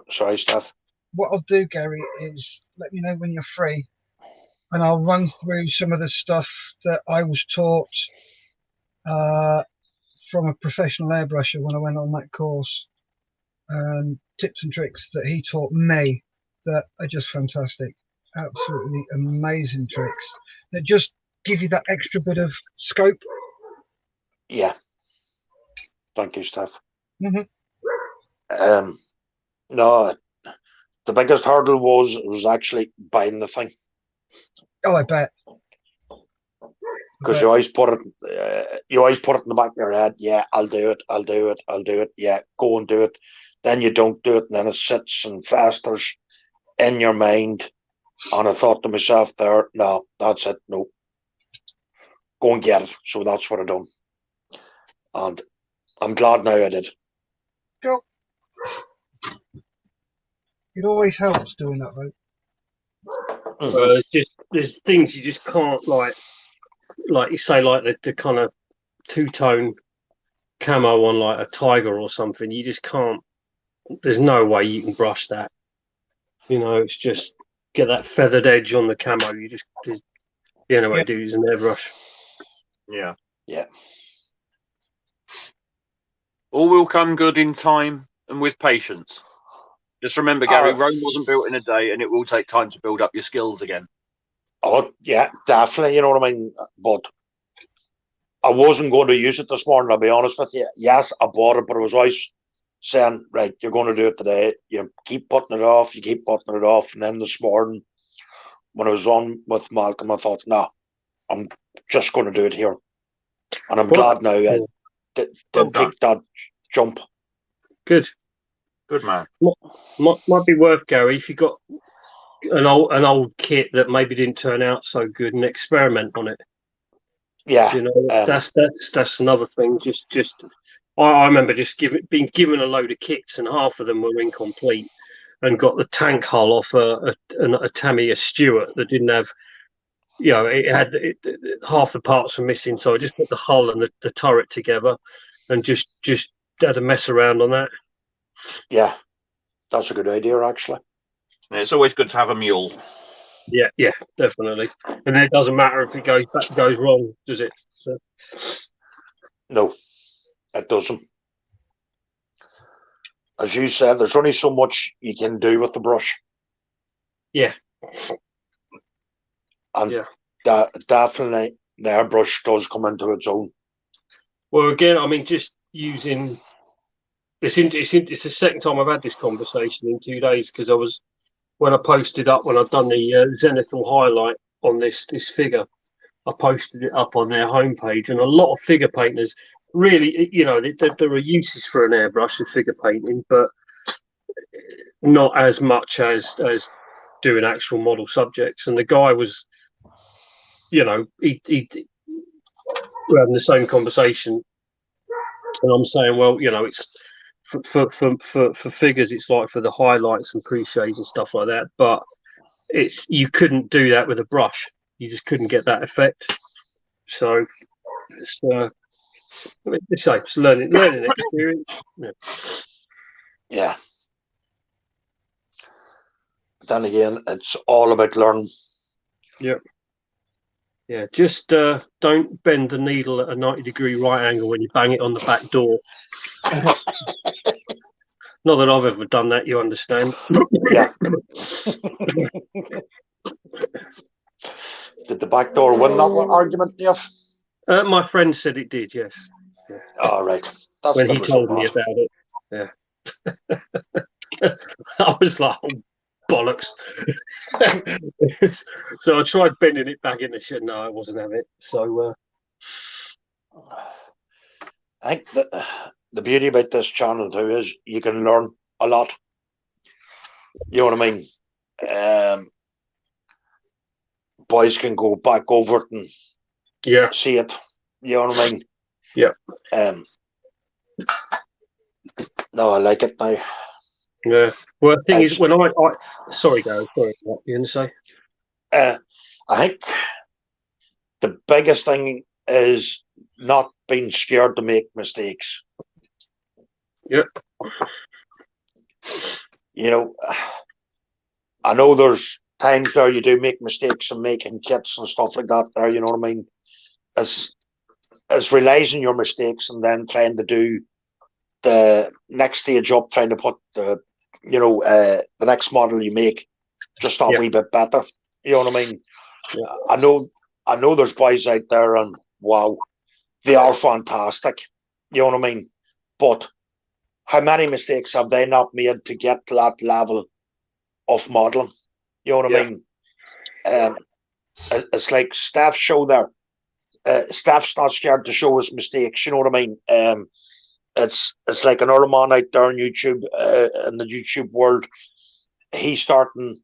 Speaker 1: sorry, Steph.
Speaker 3: What I'll do, Gary, is let me know when you're free, and I'll run through some of the stuff that I was taught from a professional airbrusher when I went on that course, and tips and tricks that he taught me that are just fantastic. Absolutely amazing tricks that just give you that extra bit of scope.
Speaker 1: Yeah. Thank you, Steph.
Speaker 3: Mm-hmm.
Speaker 1: No, the biggest hurdle was actually buying the thing.
Speaker 3: Oh, I bet.
Speaker 1: Because you always put it in the back of your head. Yeah, I'll do it. Yeah, go and do it. Then you don't do it, and then it sits and festers in your mind. And I thought to myself there, no, that's it. No, go and get it. So that's what I done, and I'm glad now I did.
Speaker 3: Cool. It always helps doing that, though.
Speaker 4: There's things you just can't like you say, like the kind of two-tone camo on like a tiger or something. You just can't. There's no way you can brush that. You know, it's just get that feathered edge on the camo. You just the only way to do it is an airbrush.
Speaker 2: Yeah.
Speaker 1: Yeah.
Speaker 2: All will come good in time and with patience. Just remember, Gary, Rome wasn't built in a day, and it will take time to build up your skills again.
Speaker 1: Oh, yeah, definitely. You know what I mean? But I wasn't going to use it this morning, I'll be honest with you. Yes, I bought it, but I was always saying, right, you're going to do it today. You keep putting it off, And then this morning, when I was on with Malcolm, I thought, no, I'm just going to do it here. And I'm glad now I did take that jump.
Speaker 4: Good.
Speaker 2: Good man.
Speaker 4: Might be worth, Gary, if you got an old kit that maybe didn't turn out so good, and experiment on it.
Speaker 1: Yeah,
Speaker 4: you know, that's another thing. I remember just being given a load of kits, and half of them were incomplete, and got the tank hull off a Tamiya Stewart that didn't have, it had half the parts were missing. So I just put the hull and the turret together, and just had a mess around on that.
Speaker 1: Yeah, that's a good idea, actually.
Speaker 2: Yeah, it's always good to have a mule.
Speaker 4: Yeah, definitely. And then it doesn't matter if it goes wrong, does it? So.
Speaker 1: No, it doesn't. as you said, there's only so much you can do with the brush.
Speaker 4: Yeah.
Speaker 1: And
Speaker 4: Yeah.
Speaker 1: definitely the airbrush does come into its own.
Speaker 4: Well, again, I mean, just using it's the second time I've had this conversation in 2 days, because when I posted up when I've done the zenithal highlight on this figure, I posted it up on their homepage, and a lot of figure painters really, there are uses for an airbrush in figure painting, but not as much as doing actual model subjects. And the guy was, he we're having the same conversation, and I'm saying, well, it's for figures, it's like for the highlights and pre-shades and stuff like that, but you couldn't do that with a brush. You just couldn't get that effect. So it's learning experience.
Speaker 1: Yeah. But then again, it's all about learning.
Speaker 4: Yeah. Yeah, just don't bend the needle at a 90-degree right angle when you bang it on the back door. Not that I've ever done that, you understand.
Speaker 1: Yeah. Did the back door win that argument, Dave?
Speaker 4: My friend said it did, yes.
Speaker 1: Yeah. All right. That's
Speaker 4: when he told me about it. Yeah. I was like, oh, bollocks. So I tried bending it back in the shed. No, I wasn't having it. So
Speaker 1: I think the beauty about this channel too is you can learn a lot. You know what I mean? Boys can go back over it and see it. You know what I mean?
Speaker 4: Yeah.
Speaker 1: No, I like it now.
Speaker 4: Yeah. Well, the thing is, when I sorry, Gary, sorry, what you going to say?
Speaker 1: I think the biggest thing is not being scared to make mistakes.
Speaker 4: Yep.
Speaker 1: I know there's times there you do make mistakes and making kits and stuff like that there, you know what I mean? As realizing your mistakes and then trying to do the next stage up, trying to put the next model you make just a wee bit better. You know what I mean? Yeah. I know there's boys out there and wow, they are fantastic. You know what I mean? But how many mistakes have they not made to get to that level of modeling? You know what I mean? It's like Steph's show there. Steph's not scared to show his mistakes. You know what I mean? It's like another man out there on YouTube, in the YouTube world. He's starting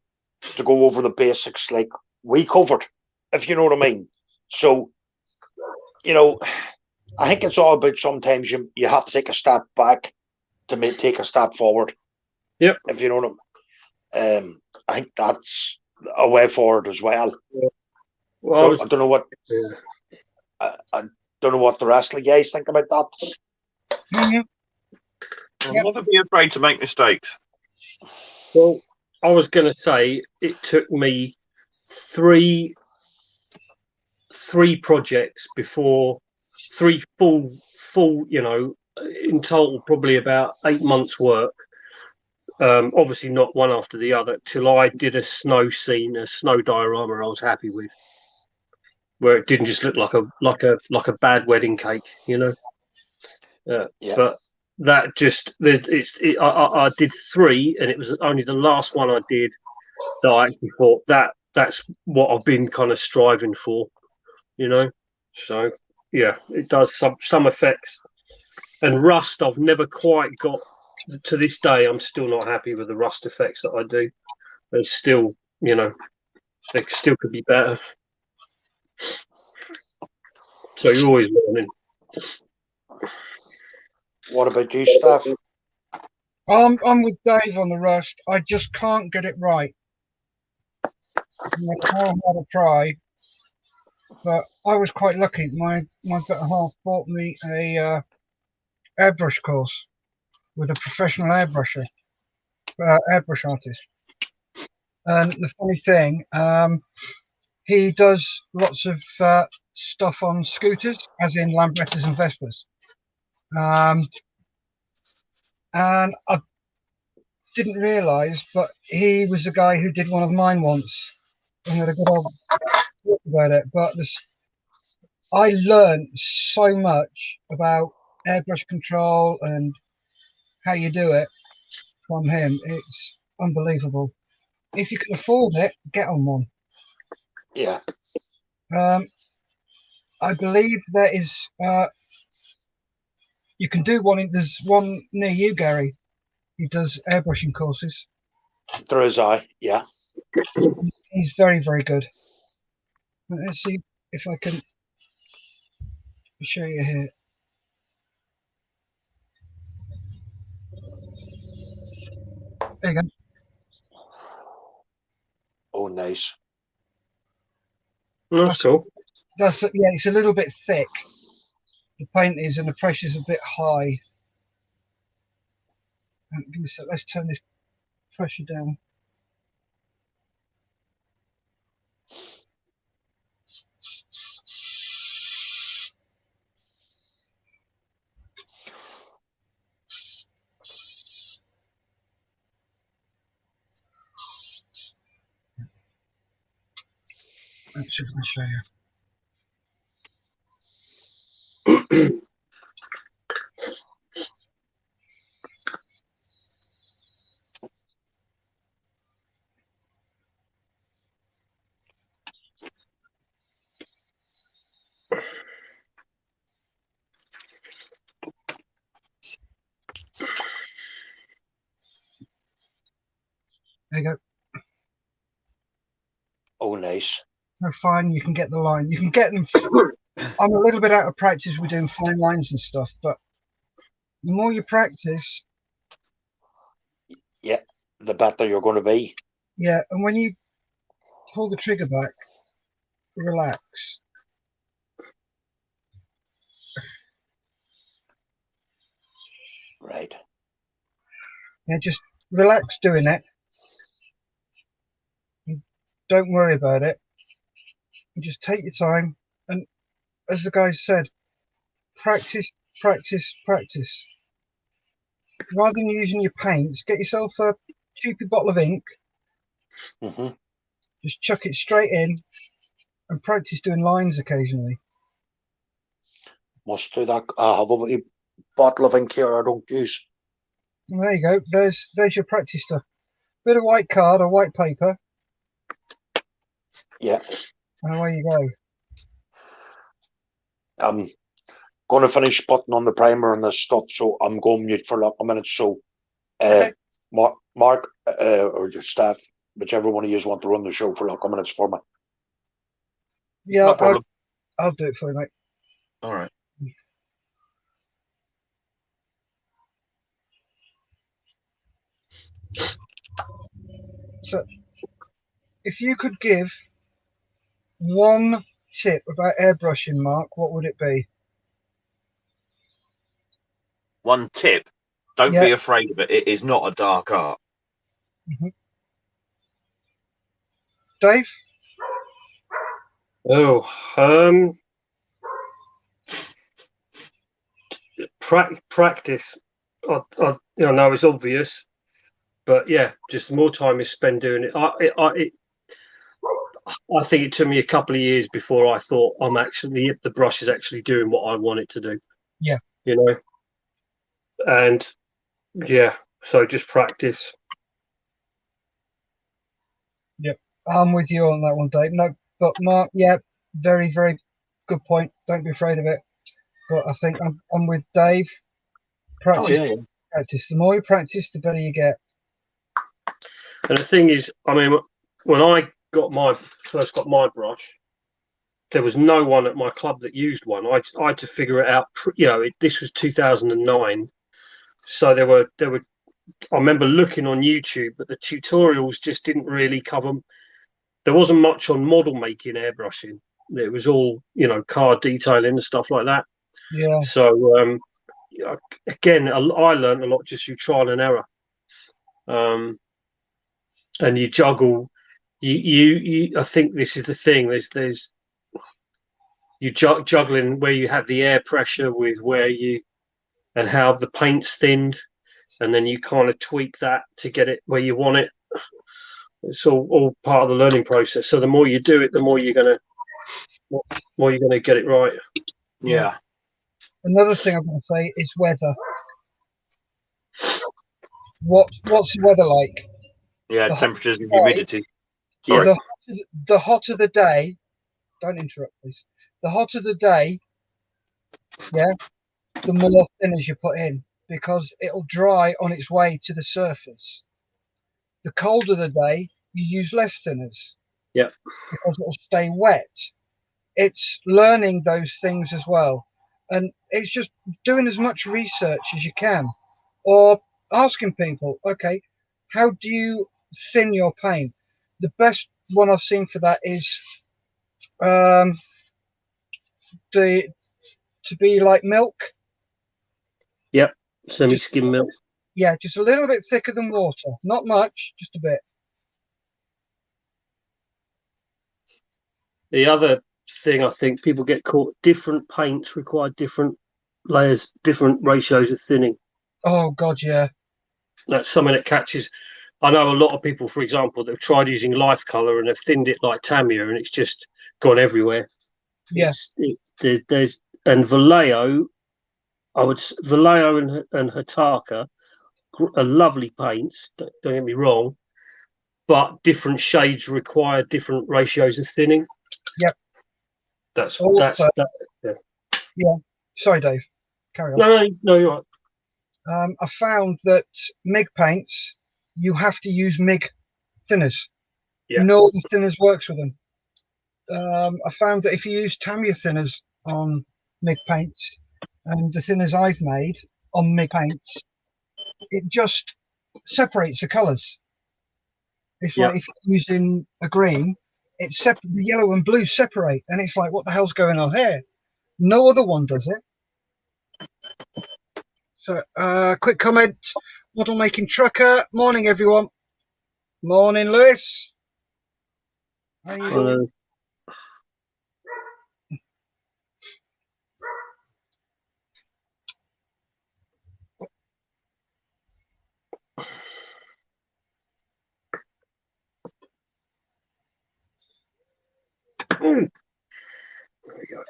Speaker 1: to go over the basics like we covered, if you know what I mean. So, I think it's all about sometimes you have to take a step back to take a step forward.
Speaker 4: Yep.
Speaker 1: If you know what I mean. I think that's a way forward as well.
Speaker 4: Yeah. Well,
Speaker 1: I don't know what I don't know what the rest of the guys think about that.
Speaker 3: Mm-hmm.
Speaker 2: Never be afraid to make mistakes.
Speaker 4: Well, I was going to say it took me three projects before, three full, in total probably about 8 months work. Obviously not one after the other, till I did a snow scene, a snow diorama I was happy with, where it didn't just look like a bad wedding cake, But that just I did 3, and it was only the last one I did that I actually thought that's what I've been kind of striving for, So yeah, it does some effects. And rust, I've never quite got to this day. I'm still not happy with the rust effects that I do. There's still, they still could be better. So you're always learning.
Speaker 1: What about you, Steph?
Speaker 3: I'm with Dave on the rust. I just can't get it right. No matter how I try. But I was quite lucky. My better half bought me a airbrush course with a professional airbrush artist. And the funny thing, he does lots of stuff on scooters, as in Lambrettas and Vespas. And didn't realise, but he was the guy who did one of mine once. And we had a good old talk about it. But I learned so much about airbrush control and how you do it from him. It's unbelievable. If you can afford it, get on one.
Speaker 1: Yeah.
Speaker 3: I believe there is. You can do one. There's one near you, Gary. He does airbrushing courses.
Speaker 1: There is yeah.
Speaker 3: He's very, very good. Let's see if I can show you here. There you go.
Speaker 1: Oh, nice.
Speaker 4: That's cool.
Speaker 3: That's yeah. It's a little bit thick. The paint is, and the pressure's a bit high. Give me a sec. Let's turn this pressure down. Let's see if I can show you. There you go.
Speaker 1: Oh, nice.
Speaker 3: They're fine. You can get the line. You can get them. I'm a little bit out of practice with doing fine lines and stuff, but the more you practice,
Speaker 1: Yeah, the better you're going to be.
Speaker 3: yeah. And when you pull the trigger back, relax.
Speaker 1: Right.
Speaker 3: Yeah, just relax doing it. Don't worry about it. You just take your time. And as the guy said, practice, practice, practice. Rather than using your paints, get yourself a cheapy bottle of ink.
Speaker 1: Mm-hmm.
Speaker 3: Just chuck it straight in and practice doing lines occasionally.
Speaker 1: Must do that. I have a wee bottle of ink here I don't use.
Speaker 3: And there you go. There's your practice stuff. Bit of white card or white paper.
Speaker 1: Yeah.
Speaker 3: And away you go.
Speaker 1: I'm going to finish putting on the primer and this stuff, so I'm going mute for a minute. So,
Speaker 3: Okay.
Speaker 1: Mark or your staff, whichever one of you want to run the show for a minutes for me.
Speaker 3: Yeah,
Speaker 2: No problem.
Speaker 3: I'll do it for you, mate.
Speaker 2: All right.
Speaker 3: So, if you could give one tip about airbrushing, Mark, what would it be?
Speaker 2: One tip: don't
Speaker 3: Yeah.
Speaker 2: be afraid of it. It is not a dark art.
Speaker 3: Dave?
Speaker 4: Oh, practice. I know it's obvious, but yeah, just more time is spent doing it. I think it took me a couple of years before I thought the brush is actually doing what I want it to do.
Speaker 3: Yeah.
Speaker 4: You know, and yeah, so just practice.
Speaker 3: Yep. I'm with you on that one, Dave. No, but Mark, yeah, very, very good point. Don't be afraid of it. But I think I'm with Dave. Practice, practice. The more you practice, the better you get.
Speaker 4: And the thing is, I mean, when I first got my brush, there was no one at my club that used one. I had to figure it out. This was 2009, so there were. I remember looking on YouTube, but the tutorials just didn't really cover. There wasn't much on model making airbrushing. It was all card detailing and stuff like that.
Speaker 3: Yeah.
Speaker 4: So again, I learned a lot just through trial and error. And you juggle. You I think this is the thing. There's you juggling where you have the air pressure with where you and how the paint's thinned. and then you kind of tweak that to get it where you want it. It's all part of the learning process. So the more you do it, the more you're gonna get it right.
Speaker 2: Yeah.
Speaker 3: Another thing I'm going to say is weather. What's the weather like?
Speaker 2: Yeah,
Speaker 3: The
Speaker 2: temperatures and
Speaker 3: hot day,
Speaker 2: humidity. Sorry.
Speaker 3: the hotter the day. Don't interrupt, please. The hotter the day, yeah, the more thinners you put in because it'll dry on its way to the surface. The colder the day, you use less thinners.
Speaker 4: Yeah.
Speaker 3: Because it'll stay wet. It's learning those things as well. And it's just doing as much research as you can or asking people, okay, how do you thin your paint? The best one I've seen for that is to be like milk.
Speaker 4: Yep. Semi-skim milk.
Speaker 3: Yeah, just a little bit thicker than water. Not much, just a bit.
Speaker 4: The other thing I think people get caught, different paints require different layers, different ratios of thinning.
Speaker 3: Oh, God, yeah.
Speaker 4: That's something that catches. I know a lot of people, for example, that have tried using life color and have thinned it like Tamiya, and it's just gone everywhere.
Speaker 3: Yeah.
Speaker 4: There's and Vallejo, Vallejo and Hataka are lovely paints. Don't get me wrong, but different shades require different ratios of thinning.
Speaker 3: Yep.
Speaker 4: That's
Speaker 3: Also,
Speaker 4: that.
Speaker 3: Yeah. Sorry, Dave. Carry on.
Speaker 4: No, you're right.
Speaker 3: I found that MIG paints, you have to use MIG thinners.
Speaker 4: Yeah.
Speaker 3: No other thinners works with them. I found that if you use Tamiya thinners on MIG paints and the thinners I've made on MIG paints, it just separates the colours. It's like if you're using a green, the yellow and blue separate, and it's like, what the hell's going on here? No other one does it. So, quick comment. Model making trucker. Morning, everyone. Morning, Lewis. How you doing?
Speaker 4: There we go.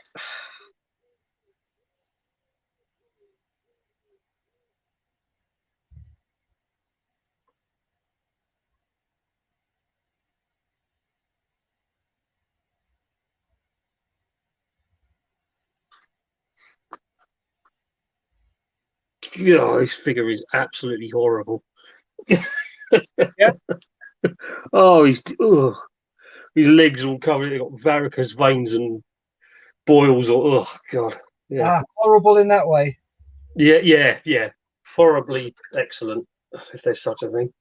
Speaker 4: Yeah, this figure is absolutely horrible.
Speaker 3: Yeah.
Speaker 4: Oh, his legs are all covered. They've got varicose veins and boils. Oh, God. Yeah.
Speaker 3: Horrible in that way.
Speaker 4: Yeah. Horribly excellent, if there's such a thing.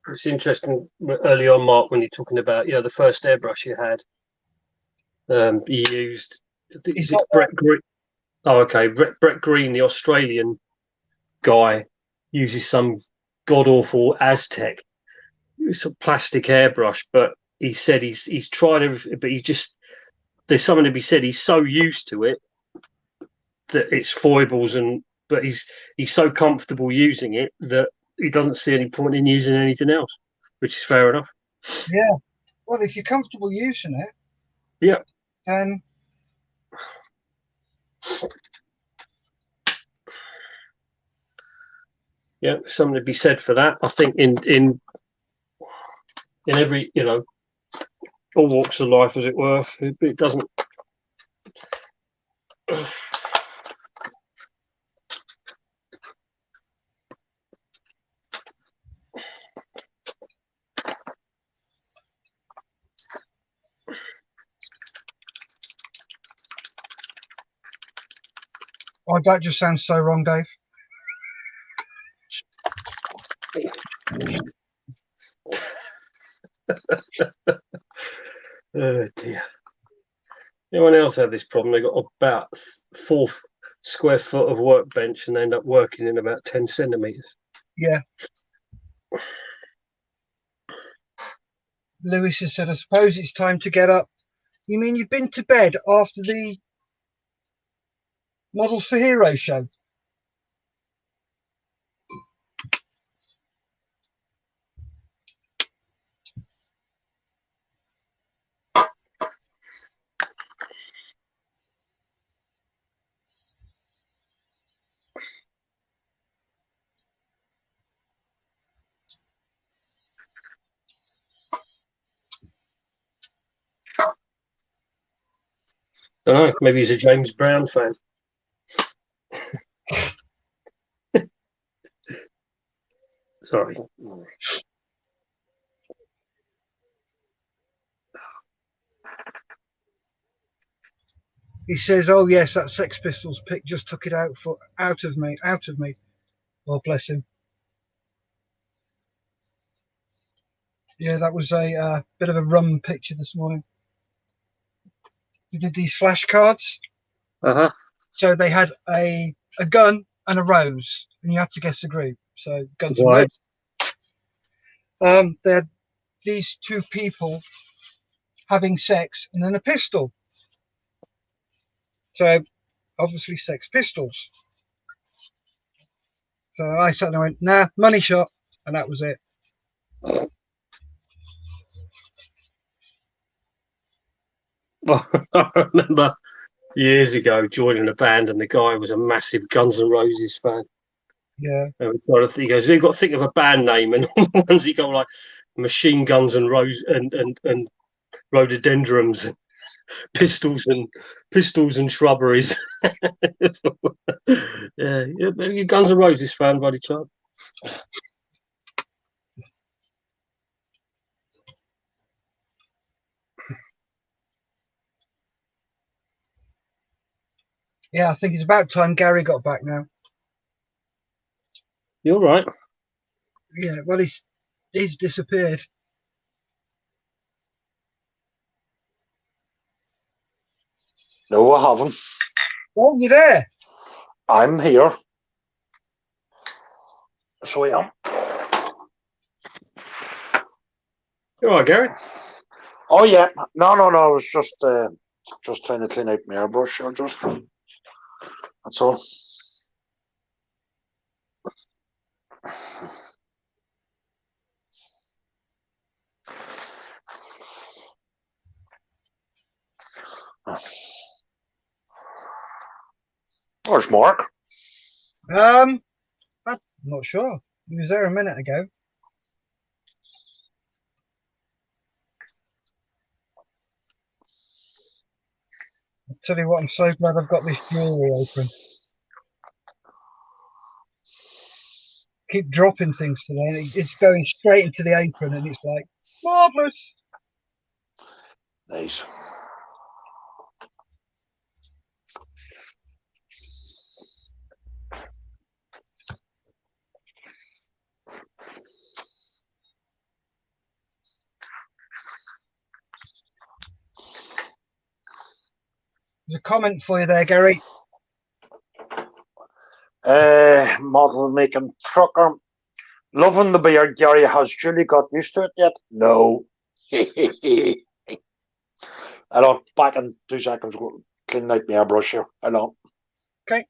Speaker 4: It's interesting early on, Mark, when you're talking about the first airbrush you had. You used Brett Green. Oh, okay. Brett Green, the Australian guy, uses some god awful Aztec. It's a plastic airbrush, but he said he's tried everything, but there's something to be said. He's so used to it that it's foibles, but he's so comfortable using it that he doesn't see any point in using anything else, which is fair enough.
Speaker 3: Yeah. Well, if you're comfortable using it,
Speaker 4: yeah,
Speaker 3: then
Speaker 4: yeah, something to be said for that. I think in every all walks of life, as it were, it doesn't.
Speaker 3: Oh, that just sounds so wrong, Dave.
Speaker 4: Oh dear. Anyone else have this problem? They got about 4 square foot of workbench and they end up working in about 10 centimeters.
Speaker 3: Yeah. Lewis has said, I suppose it's time to get up. You mean you've been to bed after the Models for Heroes show?
Speaker 4: Don't know. Maybe he's a James Brown fan. Sorry.
Speaker 3: He says, "Oh yes, that Sex Pistols pic just took it out of me. Oh, bless him. Yeah, that was a bit of a rum picture this morning. We did these flashcards,
Speaker 4: Uh-huh.
Speaker 3: so they had a gun and a rose, and you had to guess the group. So guns and
Speaker 4: Right.
Speaker 3: roses. They had these two people having sex, and then a pistol. So obviously Sex Pistols. So I sat there and went, nah, money shot, and that was it.
Speaker 4: I remember years ago joining a band, and the guy was a massive Guns N' Roses fan.
Speaker 3: Yeah.
Speaker 4: And we tried to think, he goes, "You've got to think of a band name," and all the ones he got were like Machine Guns and and rhododendrons, pistols and shrubberies. Yeah, you Guns N' Roses fan, by the chance?
Speaker 3: Yeah, I think it's about time Gary got back now.
Speaker 4: You're right.
Speaker 3: Yeah, well, he's disappeared.
Speaker 1: No, I haven't.
Speaker 3: Oh, you're there.
Speaker 1: I'm here. So I am.
Speaker 4: You're right, Gary.
Speaker 1: Oh yeah. No. I was just trying to clean out my airbrush. That's all. Where's Mark?
Speaker 3: I'm not sure. He was there a minute ago. I'll tell you what, I'm so glad I've got this jewellery open. Keep dropping things today. It's going straight into the apron, and it's like, marvellous.
Speaker 1: Nice.
Speaker 3: There's a comment for you there, Gary.
Speaker 1: Model making trucker. Loving the beard, Gary. Has Julie got used to it yet? No. Hello, back in 2 seconds. Cleaning out my airbrush here. Hello.
Speaker 3: Okay.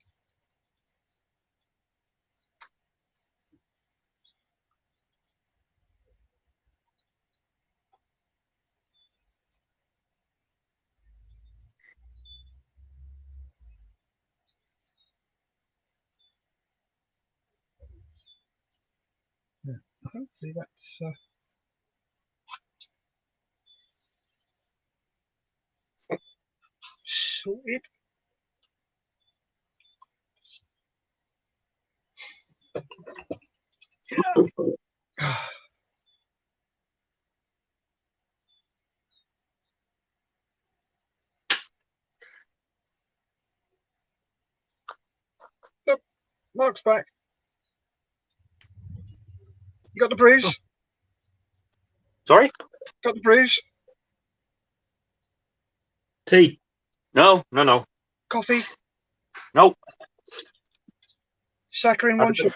Speaker 3: Yeah, hopefully that's sorted. Look, Mark's back. You got the bruise?
Speaker 2: Sorry?
Speaker 3: Got the bruise?
Speaker 4: Tea.
Speaker 2: No.
Speaker 3: Coffee?
Speaker 2: Nope.
Speaker 3: Saccharine
Speaker 2: Had a
Speaker 3: one sugar?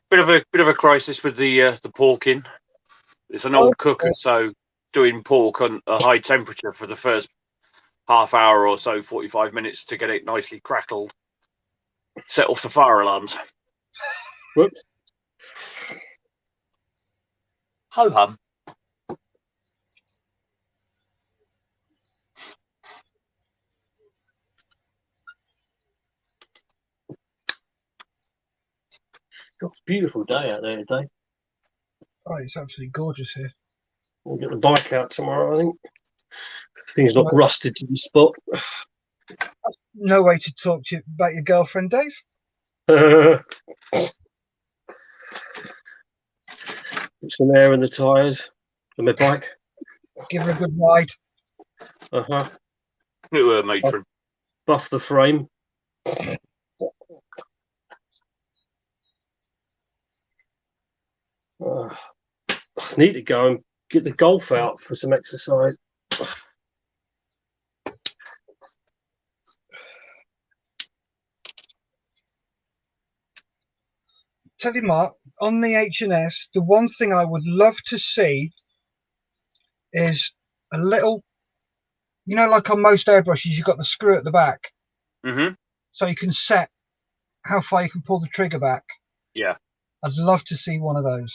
Speaker 2: Bit of a crisis with the pork in. It's an old cooker, so doing pork on a high temperature for the first half hour or so, 45 minutes to get it nicely crackled. Set off the fire alarms.
Speaker 4: Whoops.
Speaker 2: Ho hum.
Speaker 4: God, it's a beautiful day out there today.
Speaker 3: Oh, it's absolutely gorgeous here.
Speaker 4: We'll get the bike out tomorrow, I think. Things not
Speaker 3: Right.
Speaker 4: rusted to the spot.
Speaker 3: No way to talk to you about your girlfriend, Dave.
Speaker 4: Put some air in the tyres on my bike.
Speaker 3: Give her a good ride.
Speaker 4: Uh-huh.
Speaker 2: New matron.
Speaker 4: Buff the frame. I need to go and get the golf out for some exercise.
Speaker 3: Tell you, Mark, on the H&S, the one thing I would love to see is a little, you know, like on most airbrushes, you've got the screw at the back.
Speaker 2: Mm-hmm.
Speaker 3: So you can set how far you can pull the trigger back.
Speaker 2: Yeah.
Speaker 3: I'd love to see one of those.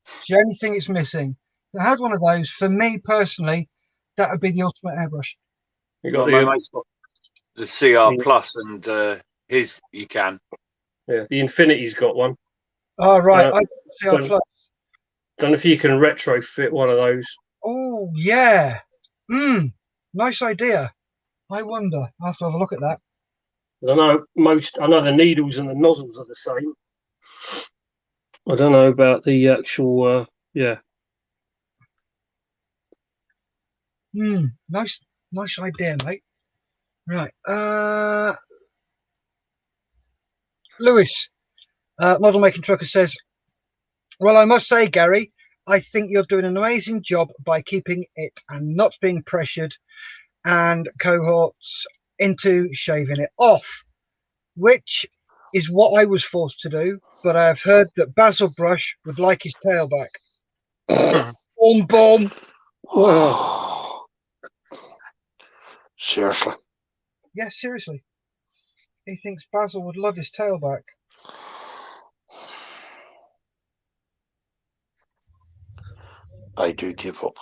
Speaker 3: It's the only thing it's missing. If I had one of those, for me personally, that would be the ultimate airbrush.
Speaker 4: You got
Speaker 2: My
Speaker 4: the,
Speaker 2: mate's got the CR Plus, and his you can.
Speaker 4: yeah, the Infinity's got one.
Speaker 3: Oh, right. I see our
Speaker 4: don't-
Speaker 3: plus.
Speaker 4: Don't know if you can retrofit one of those.
Speaker 3: Oh, yeah. Nice idea. I wonder. I'll have to have a look at that.
Speaker 4: I know the needles and the nozzles are the same. I don't know about the actual, yeah.
Speaker 3: Nice idea, mate. Right. Lewis, model making trucker says, well, I must say, Gary, I think you're doing an amazing job by keeping it and not being pressured and cohorts into shaving it off, which is what I was forced to do. But I have heard that Basil Brush would like his tail back. Boom, boom.
Speaker 4: Wow.
Speaker 1: Seriously.
Speaker 3: Yeah, seriously. He thinks Basil would love his tail back.
Speaker 1: I do give up.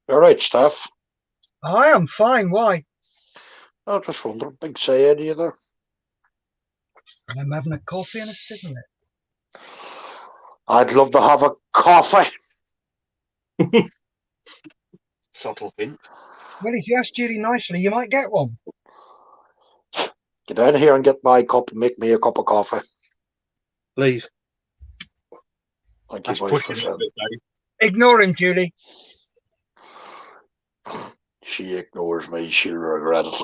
Speaker 1: All right, Steph.
Speaker 3: I am fine. Why?
Speaker 1: I just wonder, big say to you there.
Speaker 3: I'm having a coffee and a cigarette.
Speaker 1: I'd love to have a coffee.
Speaker 2: Subtle hint.
Speaker 3: Well, if you ask Judy nicely, you might get one.
Speaker 1: Get down here and get my cup and make me a cup of coffee.
Speaker 4: Please.
Speaker 1: Thank you,
Speaker 2: That's
Speaker 1: boys,
Speaker 2: pushing
Speaker 1: for
Speaker 2: it a
Speaker 1: saying.
Speaker 2: bit, Dave.
Speaker 3: Ignore him, Judy.
Speaker 1: She ignores me. She'll regret it.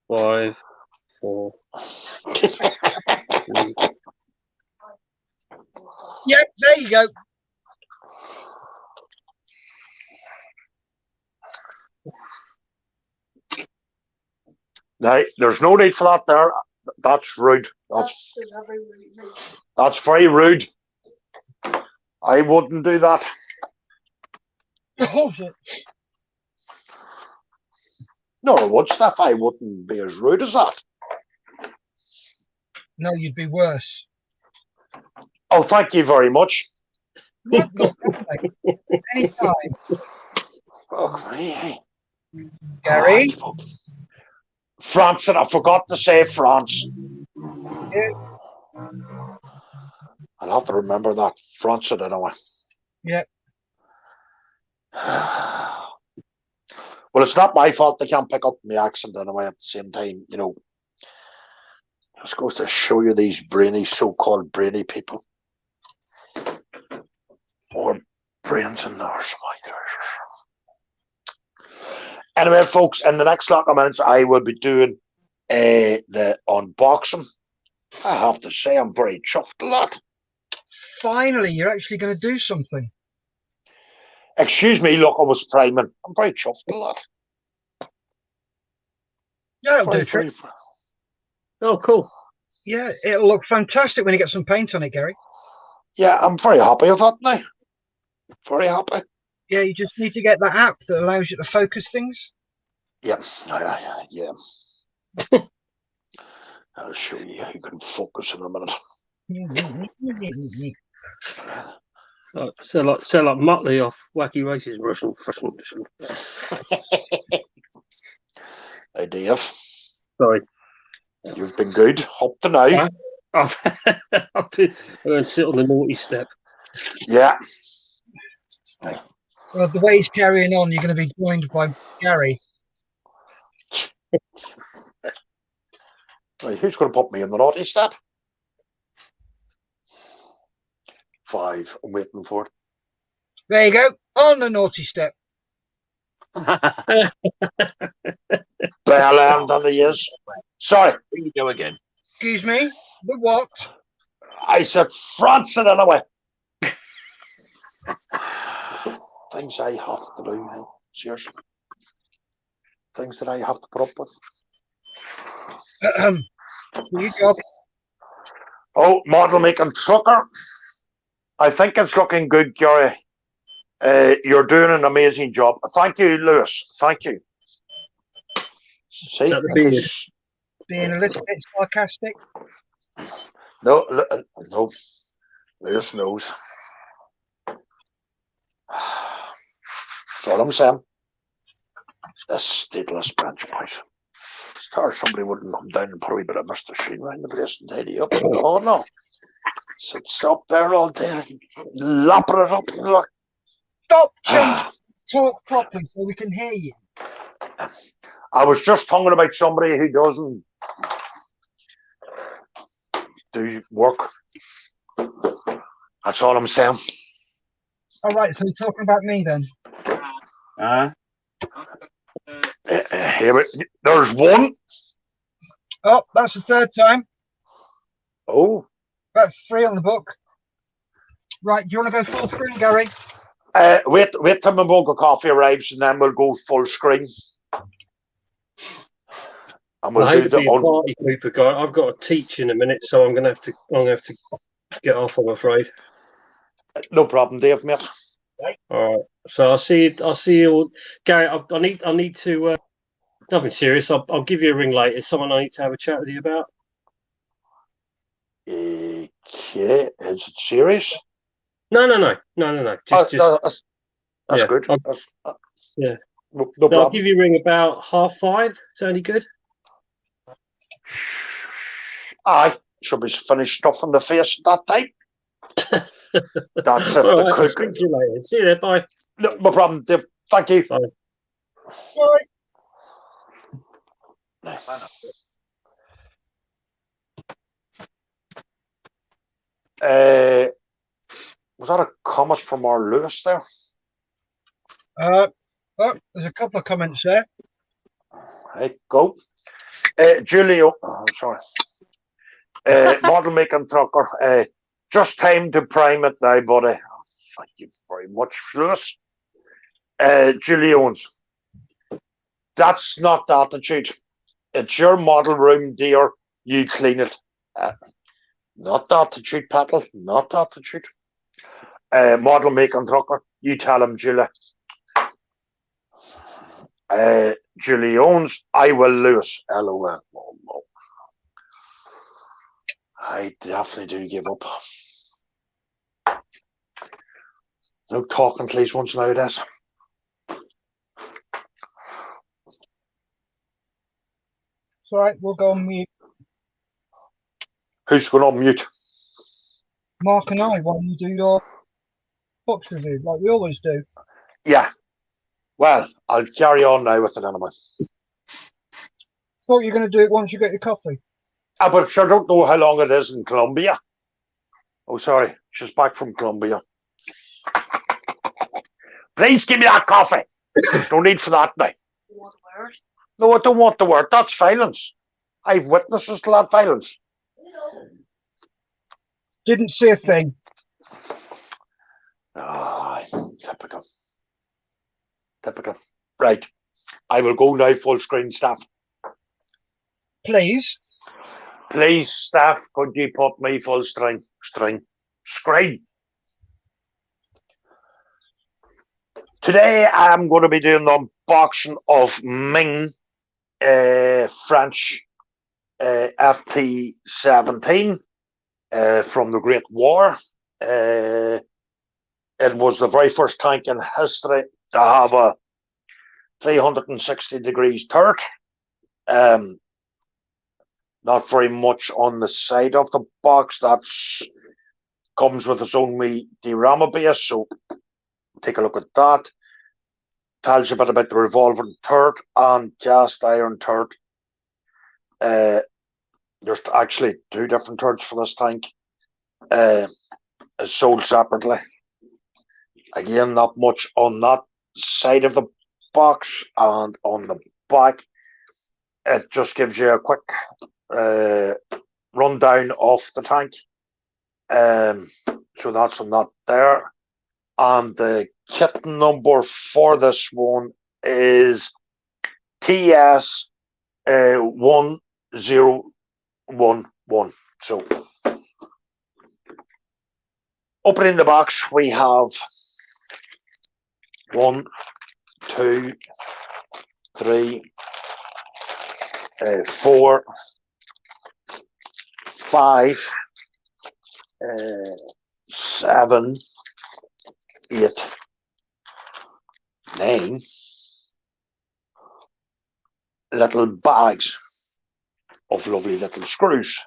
Speaker 4: 5, 4, 3.
Speaker 3: Yep, there you go.
Speaker 1: No, there's no need for that there. That's rude. That's very rude. I wouldn't do that. No, I would, Steph. I wouldn't be as rude as that.
Speaker 3: No, you'd be worse.
Speaker 1: Oh, thank you very much.
Speaker 3: No, anytime.
Speaker 1: Oh, hey.
Speaker 3: Gary?
Speaker 1: France, and I forgot to say France.
Speaker 3: Yeah.
Speaker 1: I'll have to remember that. France it anyway.
Speaker 3: Yeah.
Speaker 1: Well, it's not my fault they can't pick up my accent anyway at the same time, you know. I was supposed to show you these brainy, so-called brainy people. More brains in theirs, my treasures. Anyway, folks, in the next lot of minutes, I will be doing the unboxing. I have to say, I'm very chuffed a lot.
Speaker 3: Finally, you're actually going to do something.
Speaker 1: Excuse me, look, I was priming. I'm very chuffed a lot.
Speaker 3: Yeah, it'll do a trick.
Speaker 4: Oh, cool.
Speaker 3: Yeah, it'll look fantastic when you get some paint on it, Gary.
Speaker 1: Yeah, I'm very happy with that now. Very happy.
Speaker 3: Yeah, you just need to get that app that allows you to focus things.
Speaker 1: Yeah, yeah. I'll show you how you can focus in a minute.
Speaker 4: Sound like Muttley off Wacky Races Russian.
Speaker 1: Hey, Dave.
Speaker 4: Sorry.
Speaker 1: You've been good up to now.
Speaker 4: I'm going to sit on the naughty step.
Speaker 1: Yeah.
Speaker 3: Well, the way he's carrying on, you're going to be joined by Gary.
Speaker 1: Right, who's going to put me in the naughty step? 5. I'm waiting for it.
Speaker 3: There you go, on the naughty step.
Speaker 1: Bell end on the ears. Sorry.
Speaker 2: Here you go again.
Speaker 3: Excuse me, the what?
Speaker 1: I said France it anyway. Things I have to do, hey? Seriously. Things that I have to put up with.
Speaker 3: New job.
Speaker 1: Oh, model making trucker. I think it's looking good, Gary. You're doing an amazing job. Thank you, Lewis. Thank you. See,
Speaker 3: Being a little bit sarcastic.
Speaker 1: No, Lewis knows. That's all I'm saying. This stateless branch place. Somebody wouldn't come down and put a wee bit of Mr. Sheen around the place and tidy up. Oh no. Sits up there all day, lapping it up. Look.
Speaker 3: Stop, Chunk. Talk properly so we can hear you.
Speaker 1: I was just talking about somebody who doesn't do work. That's all I'm saying.
Speaker 3: All right, so you're talking about me then.
Speaker 1: Here, there's one.
Speaker 3: Oh, that's the third time.
Speaker 1: Oh.
Speaker 3: That's 3 on the book. Right, do you want to go full screen, Gary?
Speaker 1: Wait till my mug of coffee arrives and then we'll go full screen. And we'll
Speaker 4: I hate
Speaker 1: do
Speaker 4: to be a party pooper guy. I've got to teach in a minute, so I'm gonna have to get off, I'm afraid.
Speaker 1: No problem, Dave, mate.
Speaker 4: All right. So I'll see you, Gary. I need to. Nothing serious. I'll give you a ring later. Someone I need to have a chat with you about.
Speaker 1: Okay, is it serious?
Speaker 4: No. Just
Speaker 1: that's good.
Speaker 4: Yeah.
Speaker 1: No problem.
Speaker 4: I'll give you a ring about 5:30. Is that any good?
Speaker 1: Aye, should be finished stuffing the face at that time. That's if the cook.
Speaker 4: Speak to you later. See you there. Bye.
Speaker 1: No problem, Dave. Thank you.
Speaker 4: Bye.
Speaker 1: Was that a comment from our Lewis there?
Speaker 3: Oh, there's a couple of comments there.
Speaker 1: Right, go. Julio, sorry. Model making trucker. Just time to prime it now, buddy. Oh, thank you very much, Lewis. Julio's. That's not the attitude. It's your model room, dear. You clean it. Not the attitude, Patel. Not the attitude. Model making trucker. You tell him, Julie. Julie owns. I will lose. LOL. No. I definitely do give up. No talking to these ones nowadays.
Speaker 3: It's all right, we'll go on mute.
Speaker 1: Who's going on mute?
Speaker 3: Mark and I, while you do your box review, like we always do.
Speaker 1: Yeah. Well, I'll carry on now with it anyway.
Speaker 3: Thought you were going to do it once you get your coffee.
Speaker 1: But sure, I don't know how long it is in Colombia. Oh, sorry. She's back from Colombia. Please give me that coffee. There's no need for that now.
Speaker 5: You want the word?
Speaker 1: No, I don't want the word. That's violence. I've witnesses to that violence.
Speaker 3: Didn't see a thing.
Speaker 1: Ah, typical. Typical. Right. I will go now full screen, staff.
Speaker 3: Please.
Speaker 1: Please, staff, could you put me full screen? Today I'm going to be doing the unboxing of Ming French FT-17 from the Great War. It was the very first tank in history to have a 360 degrees turret. Not very much on the side of the box. That's comes with its own wee diorama base, so take a look at that. Tells you a bit about the revolving turret and cast iron turret. There's actually two different turrets for this tank. It's sold separately. Again, not much on that side of the box, and on the back it just gives you a quick rundown of the tank. So that's on that there. And the kit number for this one is TS 1011. So opening the box, we have 1, 2, 3, 4, 5, 7, 8, 9 little bags of lovely little screws.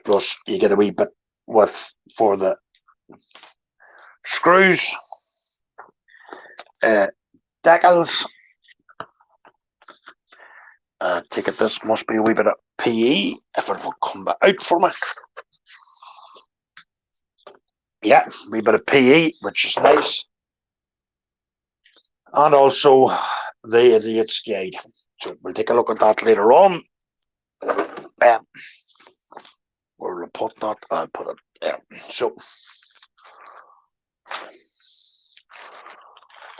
Speaker 1: Plus you get a wee bit for the screws, decals. Take it, this must be a wee bit of PE if it will come out for me. Yeah, a wee bit of PE, which is nice. And also the idiot's guide. So we'll take a look at that later on. We'll put that, I'll put it there. So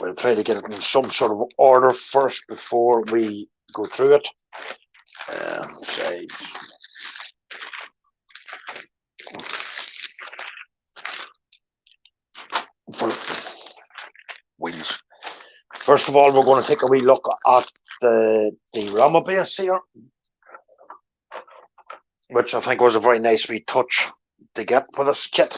Speaker 1: we'll try to get it in some sort of order first before we go through it. Sides. For wheels. First of all, we're going to take a wee look at the diorama base here, which I think was a very nice wee touch to get with this kit.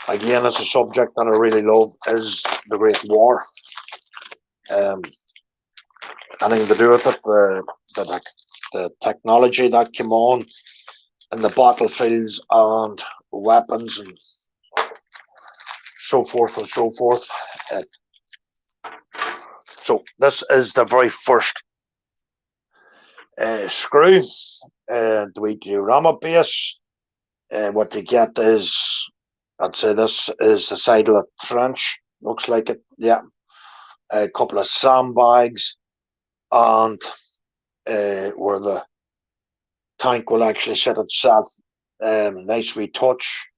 Speaker 1: Again, it's a subject that I really love, is the Great War. Anything to do with it, the technology that came on in the battlefields and weapons and so forth and so forth. So this is the very first screw, the wee diorama base. What you get is, I'd say this is the side of the trench, looks like it, yeah. A couple of sandbags, and where the tank will actually sit itself. Nice wee touch.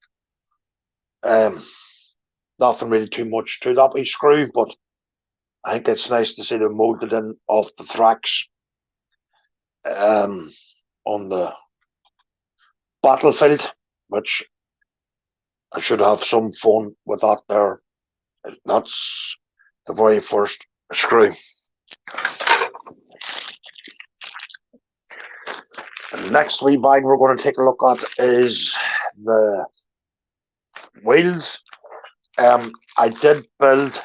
Speaker 1: Nothing really too much to that wee screw, but I think it's nice to see them molded in off the tracks on the battlefield, which I should have some fun with that there. That's the very first screw. The next wee bag we're going to take a look at is the wheels. I did build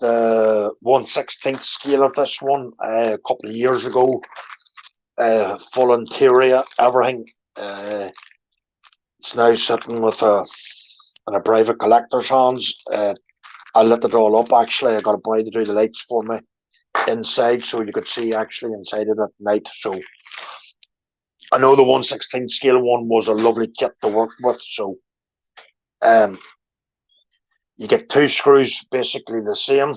Speaker 1: the 1/16 scale of this one a couple of years ago. full interior, everything. It's now sitting with in a private collector's hands. I lit it all up actually. I got a boy to do the lights for me inside so you could see actually inside it at night. So I know the 1/16 scale one was a lovely kit to work with. So you get two screws basically the same.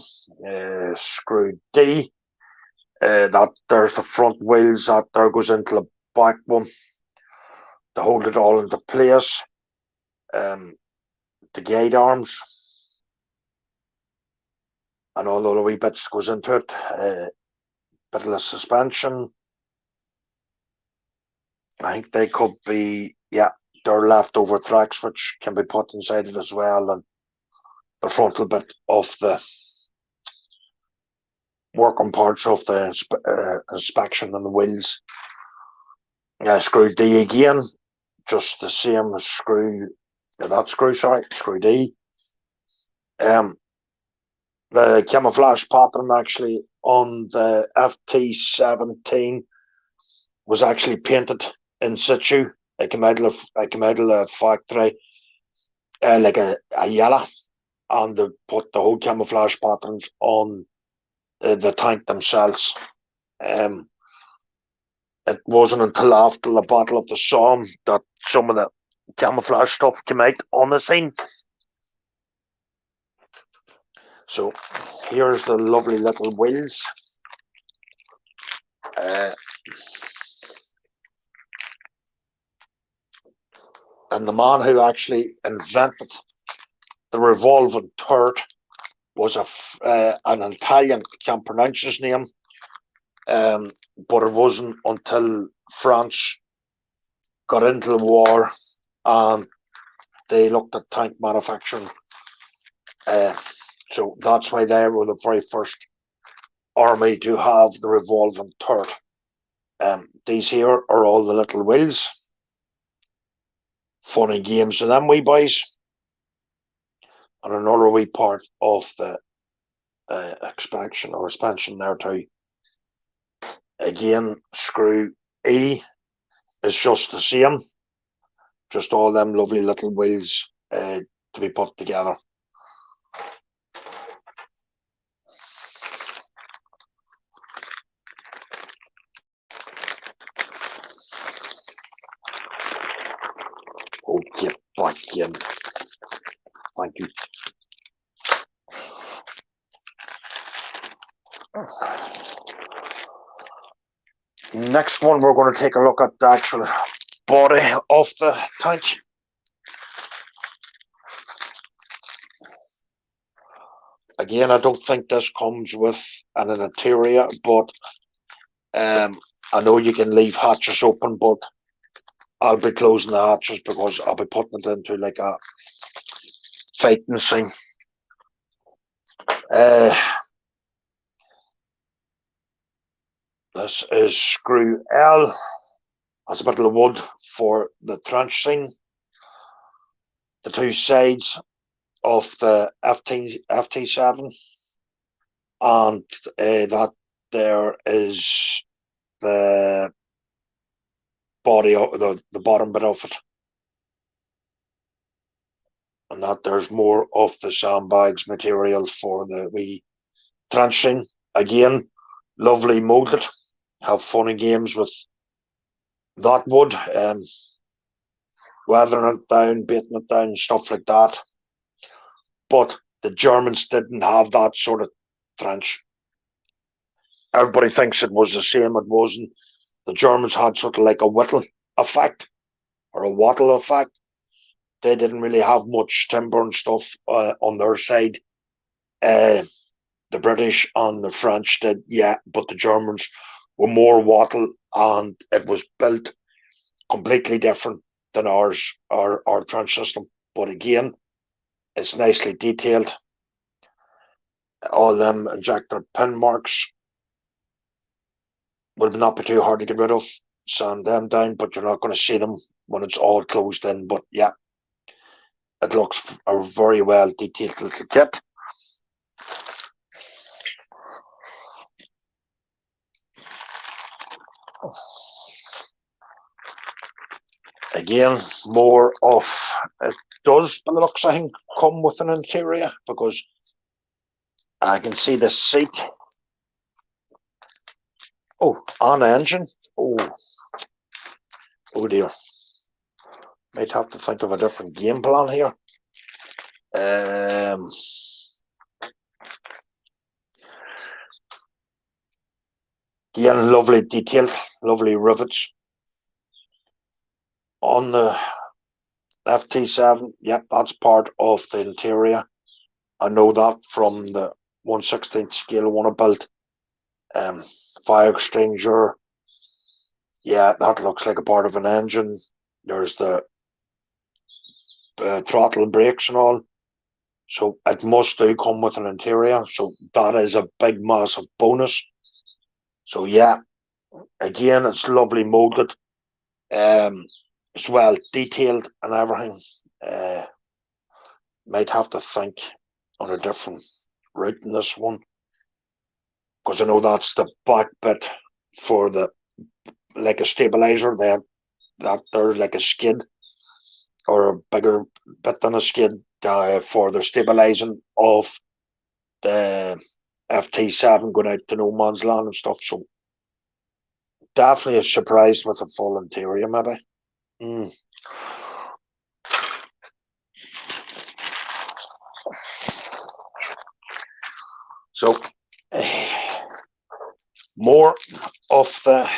Speaker 1: Screw D. That there's the front wheels, that there goes into the back one to hold it all into place. The guide arms and all the other wee bits goes into it. Bit of the suspension. I think they could be, yeah, they're leftover tracks which can be put inside it as well, and the frontal bit of the working parts of the inspection and the wheels. Screw D again, just the same as screw D. The camouflage pattern actually on the FT17 was actually painted in situ. It came out of the factory like a yellow, and they put the whole camouflage patterns on the tank themselves. It wasn't until after the Battle of the Somme that some of the camouflage stuff came out on the scene. So here's the lovely little wheels. And the man who actually invented the revolving turret was an Italian, can't pronounce his name, but it wasn't until France got into the war and they looked at tank manufacturing. So that's why they were the very first army to have the revolving turret. These here are all the little wheels. Funny games of them wee boys. And another wee part of the expansion there too. Again, screw E is just the same. Just all them lovely little wheels to be put together. Oh, get back in. Thank you. Next one, we're going to take a look at the actual body of the tank. Again, I don't think this comes with an interior, but I know you can leave hatches open, but I'll be closing the hatches because I'll be putting it into like a fighting scene. This is screw L. That's a bit of wood for the trench scene. The two sides of the FT7, and that there is the body of the bottom bit of it, and that there's more of the sandbags material for the wee trenching. Again, lovely molded. Have funny games with that wood, weathering it down, baiting it down, stuff like that. But the Germans didn't have that sort of trench. Everybody thinks it was the same. It wasn't. The Germans had sort of like a whittle effect or a wattle effect. They didn't really have much timber and stuff on their side. The British and the French did, yeah, but the Germans were more wattle, and it was built completely different than our trench system. But again, it's nicely detailed. All them injector pin marks will not be too hard to get rid of. Sand them down, but you're not going to see them when it's all closed in. But yeah, it looks a very well detailed little kit. Again, more of it does, by the looks, I think, come with an interior, because I can see the seat. Oh, on engine. Oh dear. Might have to think of a different game plan here. Again, lovely detail, lovely rivets on the FT7. Yep, that's part of the interior. I know that from the 1/16 scale one I built. Fire extinguisher. Yeah, that looks like a part of an engine. There's the throttle brakes and all. So it must do come with an interior. So that is a big, massive bonus. So yeah, again, it's lovely molded. It's well detailed and everything. Might have to think on a different route in this one, because I know that's the back bit for the, like a stabilizer. That there's like a skid, or a bigger bit than a skid, for the stabilizing of the FT7 going out to no man's land and stuff. So definitely surprised with a full interior, maybe. So more of the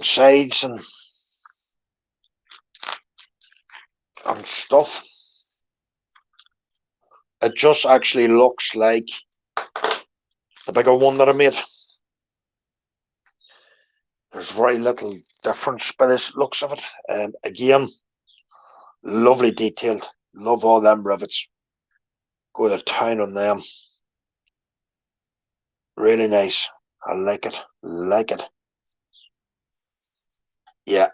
Speaker 1: sides and stuff. It just actually looks like the bigger one that I made. There's very little difference by the looks of it. Again, lovely detailed. Love all them rivets. Go to town on them. Really nice. I like it. Like it. Yeah,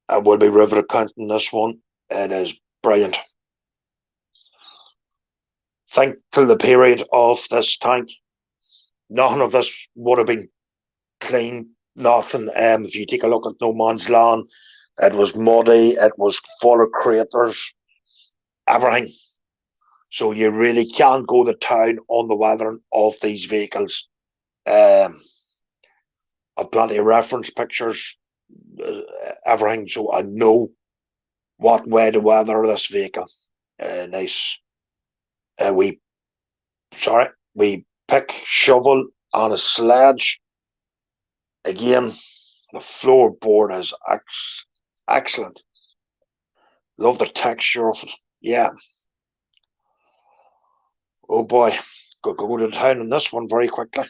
Speaker 1: I will be rivet counting this one. It is brilliant. Think till the period of this tank, nothing of this would have been clean. Nothing. If you take a look at no man's land, it was muddy. It was full of craters. Everything. So you really can't go to town on the weathering of these vehicles. I've plenty of reference pictures, everything, so I know what way to weather this vehicle. Nice. We pick, shovel, and a sledge. Again, the floorboard is excellent. Love the texture of it. Yeah. Oh boy, go to town on this one very quickly.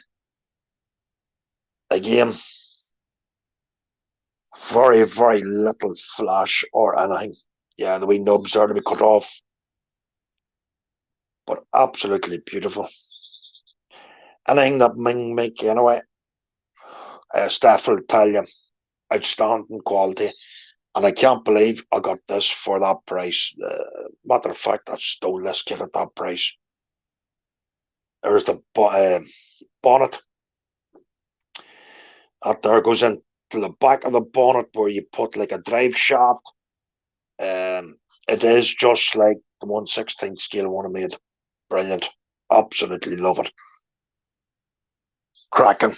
Speaker 1: Again, very, very little flash or anything. Yeah, the wee nubs are to be cut off, but absolutely beautiful. Anything that Ming make anyway, Steph will tell you, outstanding quality. And I can't believe I got this for that price. Matter of fact, I stole this kit at that price. There's the bonnet. That there goes into the back of the bonnet where you put like a drive shaft. It is just like the 1/16 scale one I made. Brilliant. Absolutely love it. Cracking.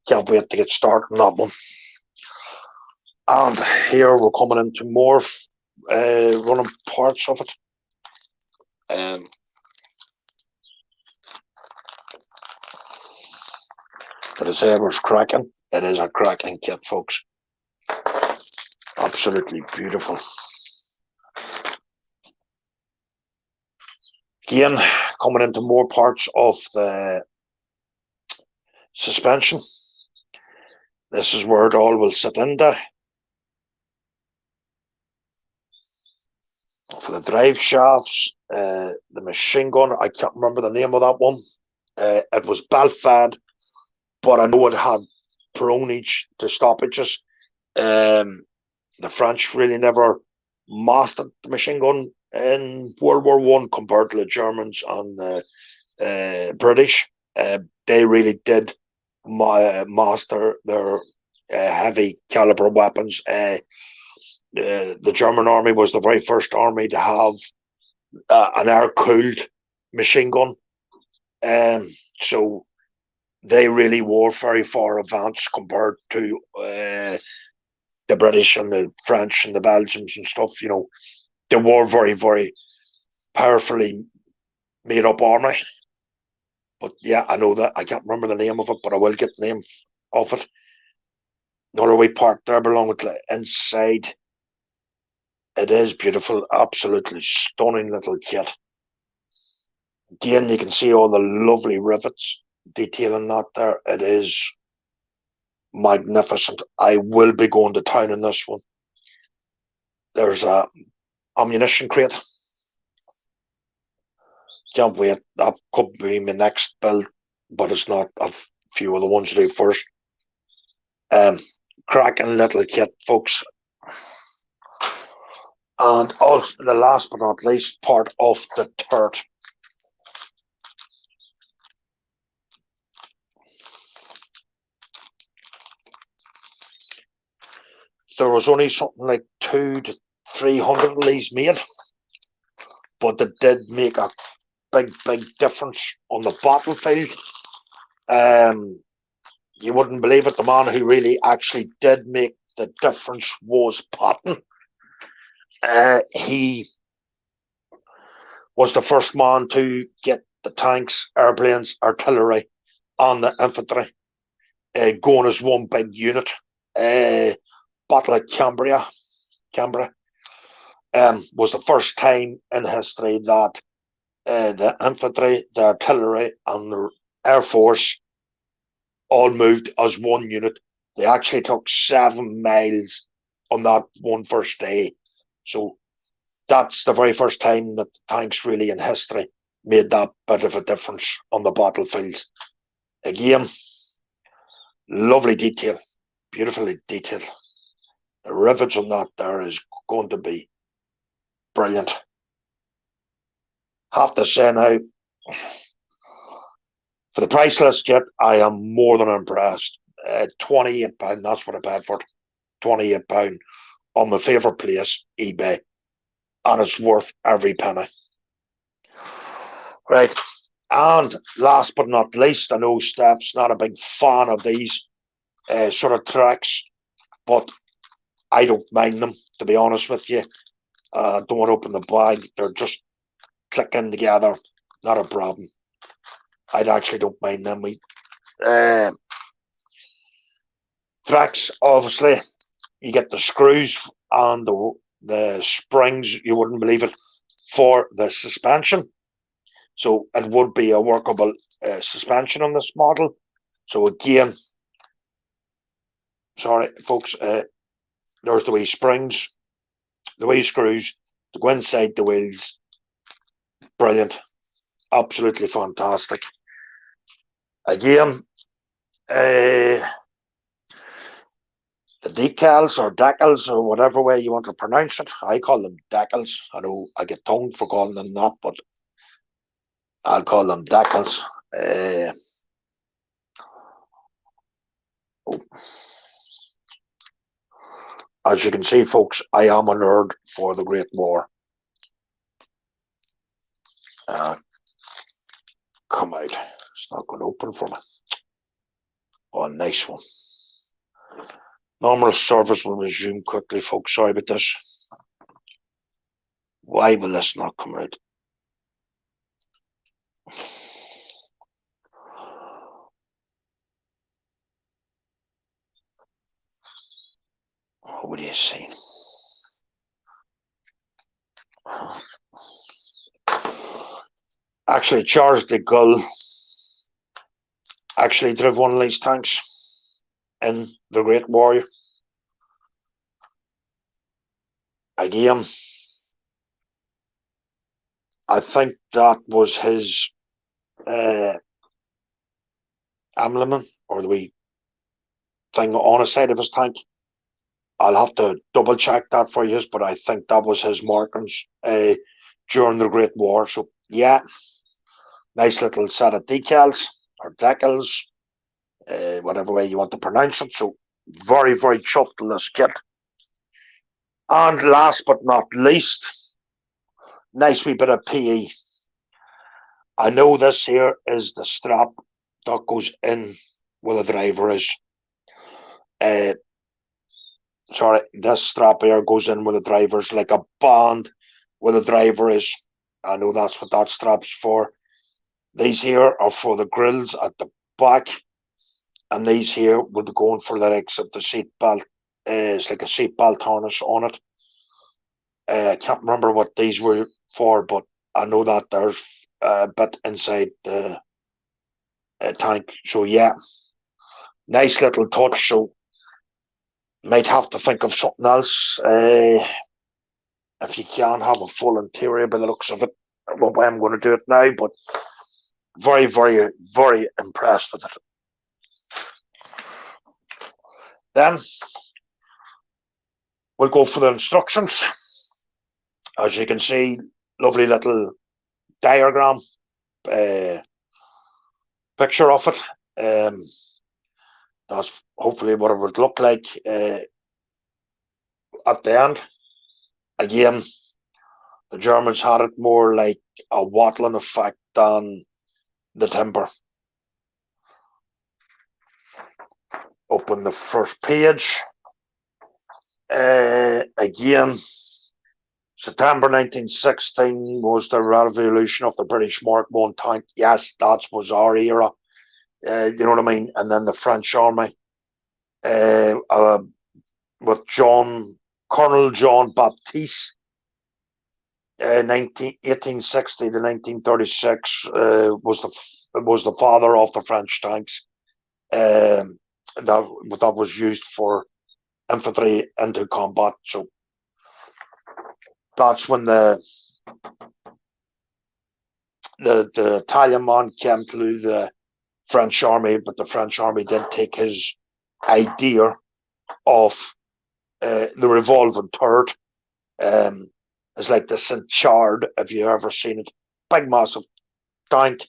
Speaker 1: Can't wait to get started on that one. And here we're coming into more running parts of it. But as I say, it was cracking. It is a cracking kit, folks. Absolutely beautiful. Again, coming into more parts of the suspension. This is where it all will sit into. For the drive shafts, the machine gun, I can't remember the name of that one. It was belt fed, but I know it had peronage to stoppages. The French really never mastered the machine gun in World War I compared to the Germans and the British. They really did master their heavy caliber weapons. The German army was the very first army to have an air-cooled machine gun. So they really were very far advanced compared to the British and the French and the Belgians and stuff. You know, they were very, very powerfully made up army. But yeah, I know that. I can't remember the name of it, but I will get the name of it. Another wee part there belonging to the inside. It is beautiful, absolutely stunning little kit. Again, you can see all the lovely rivets detailing that there. It is magnificent. I will be going to town in this one. There's a ammunition crate. Can't wait. That could be my next build, but it's not. A few of the ones to do first. Cracking little kit, folks. And also the last but not least part of the turret. There was only something like 200 to 300 of these made, but it did make a big difference on the battlefield. You wouldn't believe it, the man who really actually did make the difference was Patton. He was the first man to get the tanks, airplanes, artillery, and the infantry going as one big unit. Battle of Cambrai was the first time in history that the infantry, the artillery, and the air force all moved as one unit. They actually took 7 miles on that one first day. So that's the very first time that the tanks really in history made that bit of a difference on the battlefields. Again, lovely detail, beautifully detailed. The rivets on that there is going to be brilliant. Have to say now, for the price list yet, I am more than impressed. £28, that's what I paid for it. £28 on my favourite place, eBay. And it's worth every penny. Right. And last but not least, I know Steph's not a big fan of these sort of tracks, but I don't mind them, to be honest with you. Don't want to open the bag. They're just clicking together. Not a problem. I actually don't mind them. Tracks, obviously, you get the screws and the springs, you wouldn't believe it, for the suspension. So it would be a workable suspension on this model. So again, sorry folks, there's the wee springs, the wee screws to go inside the wheels. Brilliant, absolutely fantastic. Again, the decals or decals or whatever way you want to pronounce it, I call them decals. I know I get toned for calling them that, but I'll call them decals. As you can see, folks, I am a nerd for the Great War. Come out. It's not going to open for me. Oh, nice one. Normal service will resume quickly, folks. Sorry about this. Why will this not come out? What do you see? Actually, Charles de Gaulle actually drove one of these tanks in the Great War. Again, I think that was his emblem or the wee thing on the side of his tank. I'll have to double check that for you, but I think that was his markings during the Great War. So yeah, nice little set of decals or decals, whatever way you want to pronounce it. So very, very chuffed in this kit. And last but not least, nice wee bit of PE. I know this here is the strap that goes in where the driver is. Sorry, this strap here goes in where the driver's, like a band where the driver is. I know that's what that strap's for. These here are for the grills at the back, and these here would be going for the legs of the seat belt. It's like a seat belt harness on it. I can't remember what these were for, but I know that there's a bit inside the tank. So yeah, nice little touch. So might have to think of something else if you can have a full interior by the looks of it. Well, I'm going to do it now, but very, very, very impressed with it. Then we'll go for the instructions. As you can see, lovely little diagram, picture of it. That's hopefully what it would look like at the end. Again, the Germans had it more like a wattling effect than the timber. Open the first page. Again, September 1916 was the revolution of the British Mark I tank. Yes, that was our era. You know what I mean? And then the French army with Colonel John Baptiste, 1860 to 1936, was the father of the French tanks. That was used for infantry into combat. So that's when the Italian man came to the French army, but the French army did take his idea of the revolving turret. It's like the St. Chard, if you've ever seen it. Big, massive tank,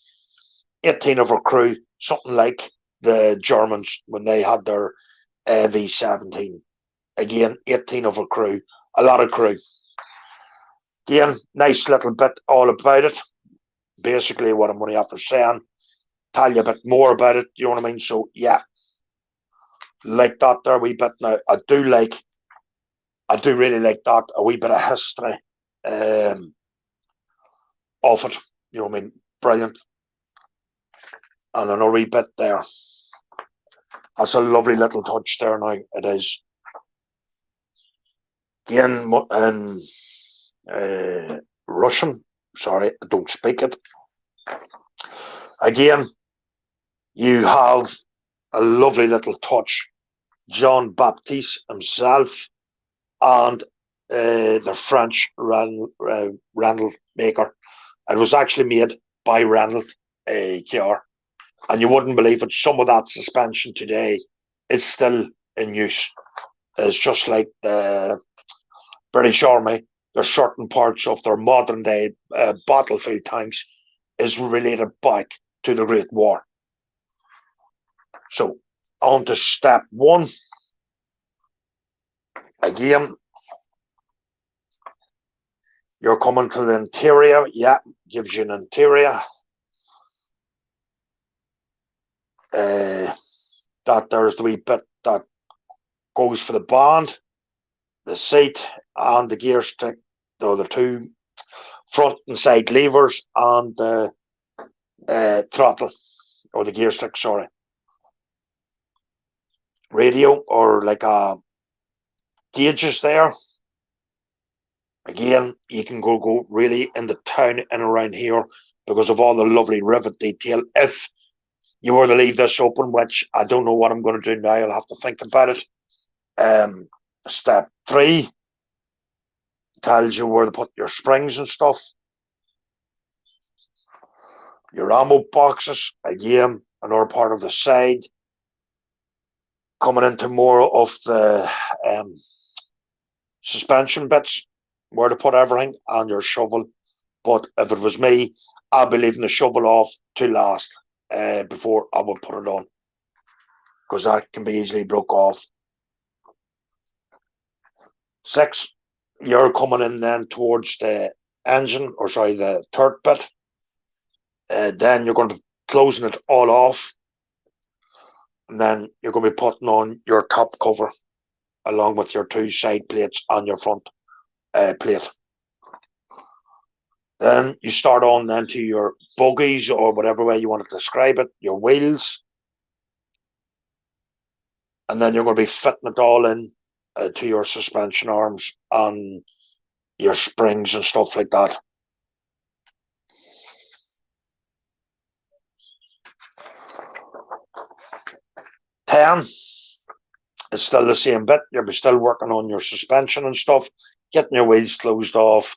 Speaker 1: 18 of a crew, something like the Germans when they had their V-17. Again, 18 of a crew, a lot of crew. Again, nice little bit all about it. Basically, what I'm only after saying, tell you a bit more about it, you know what I mean? So, yeah, like that there a wee bit. Now, I do really like that, a wee bit of history of it, you know what I mean? Brilliant. And another wee bit there. That's a lovely little touch there now, it is. Again, in Russian, sorry, I don't speak it. Again, you have a lovely little touch. John Baptiste himself and the French Randall maker. It was actually made by Randall car. And you wouldn't believe it, some of that suspension today is still in use. It's just like the British Army, there's certain parts of their modern day battlefield tanks is related back to the Great War. So on to step one. Again, you're coming to the interior. Yeah, gives you an interior. That there's the wee bit that goes for the band, the seat, and the gear stick. So the two front and side levers and the throttle, or the gear stick, sorry. Radio, or like a gauges there. Again, you can go really in the town and around here because of all the lovely rivet detail. If you were to leave this open, which I don't know what I'm going to do now, I'll have to think about it. Step 3 tells you where to put your springs and stuff. Your ammo boxes, again, another part of the side. Coming into more of the suspension bits, where to put everything, and your shovel. But if it was me, I'd be leaving the shovel off to last before I would put it on, because that can be easily broke off 6, you're coming in then towards the engine, or sorry, the third bit. Then you're going to be closing it all off, and then you're going to be putting on your top cover along with your 2 side plates on your front plate. Then you start on then to your bogies, or whatever way you want to describe it, your wheels, and then you're going to be fitting it all in to your suspension arms and your springs and stuff like that. Ten is still the same bit. You'll be still working on your suspension and stuff, getting your wheels closed off,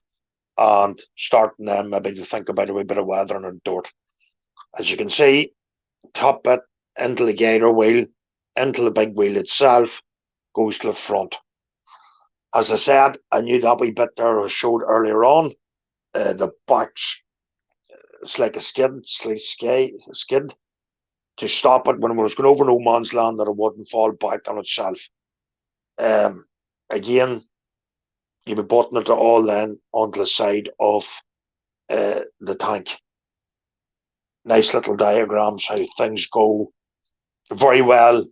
Speaker 1: and starting then maybe to think about a wee bit of weathering and dirt. As you can see, top bit into the gator wheel, into the big wheel itself, goes to the front. As I said, I knew that wee bit there I showed earlier on. The back's it's like a skid, to stop it when it was going over no man's land, that it wouldn't fall back on itself. Again, you'll be putting it all then onto the side of the tank. Nice little diagrams how things go, very well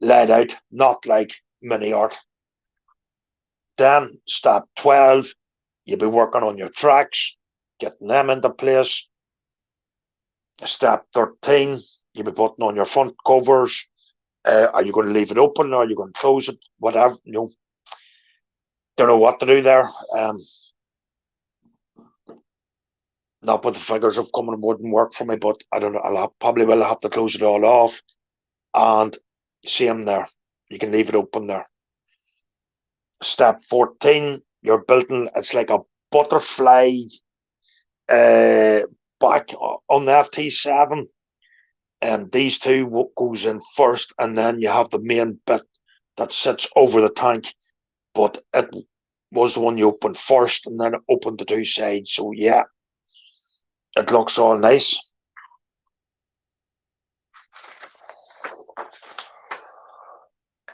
Speaker 1: laid out, not like mini art. Then step 12, you'll be working on your tracks, getting them into place. Step 13, you'll be putting on your front covers. Are you going to leave it open, or are you going to close it? Whatever, don't know what to do there. Not with the figures of coming, wouldn't work for me, but I don't know. Probably will have to close it all off, and same there. You can leave it open there. Step 14, you're building. It's like a butterfly back on the FT7. These 2 goes in first, and then you have the main bit that sits over the tank, but it was the one you opened first, and then it opened the 2 sides. So yeah, it looks all nice.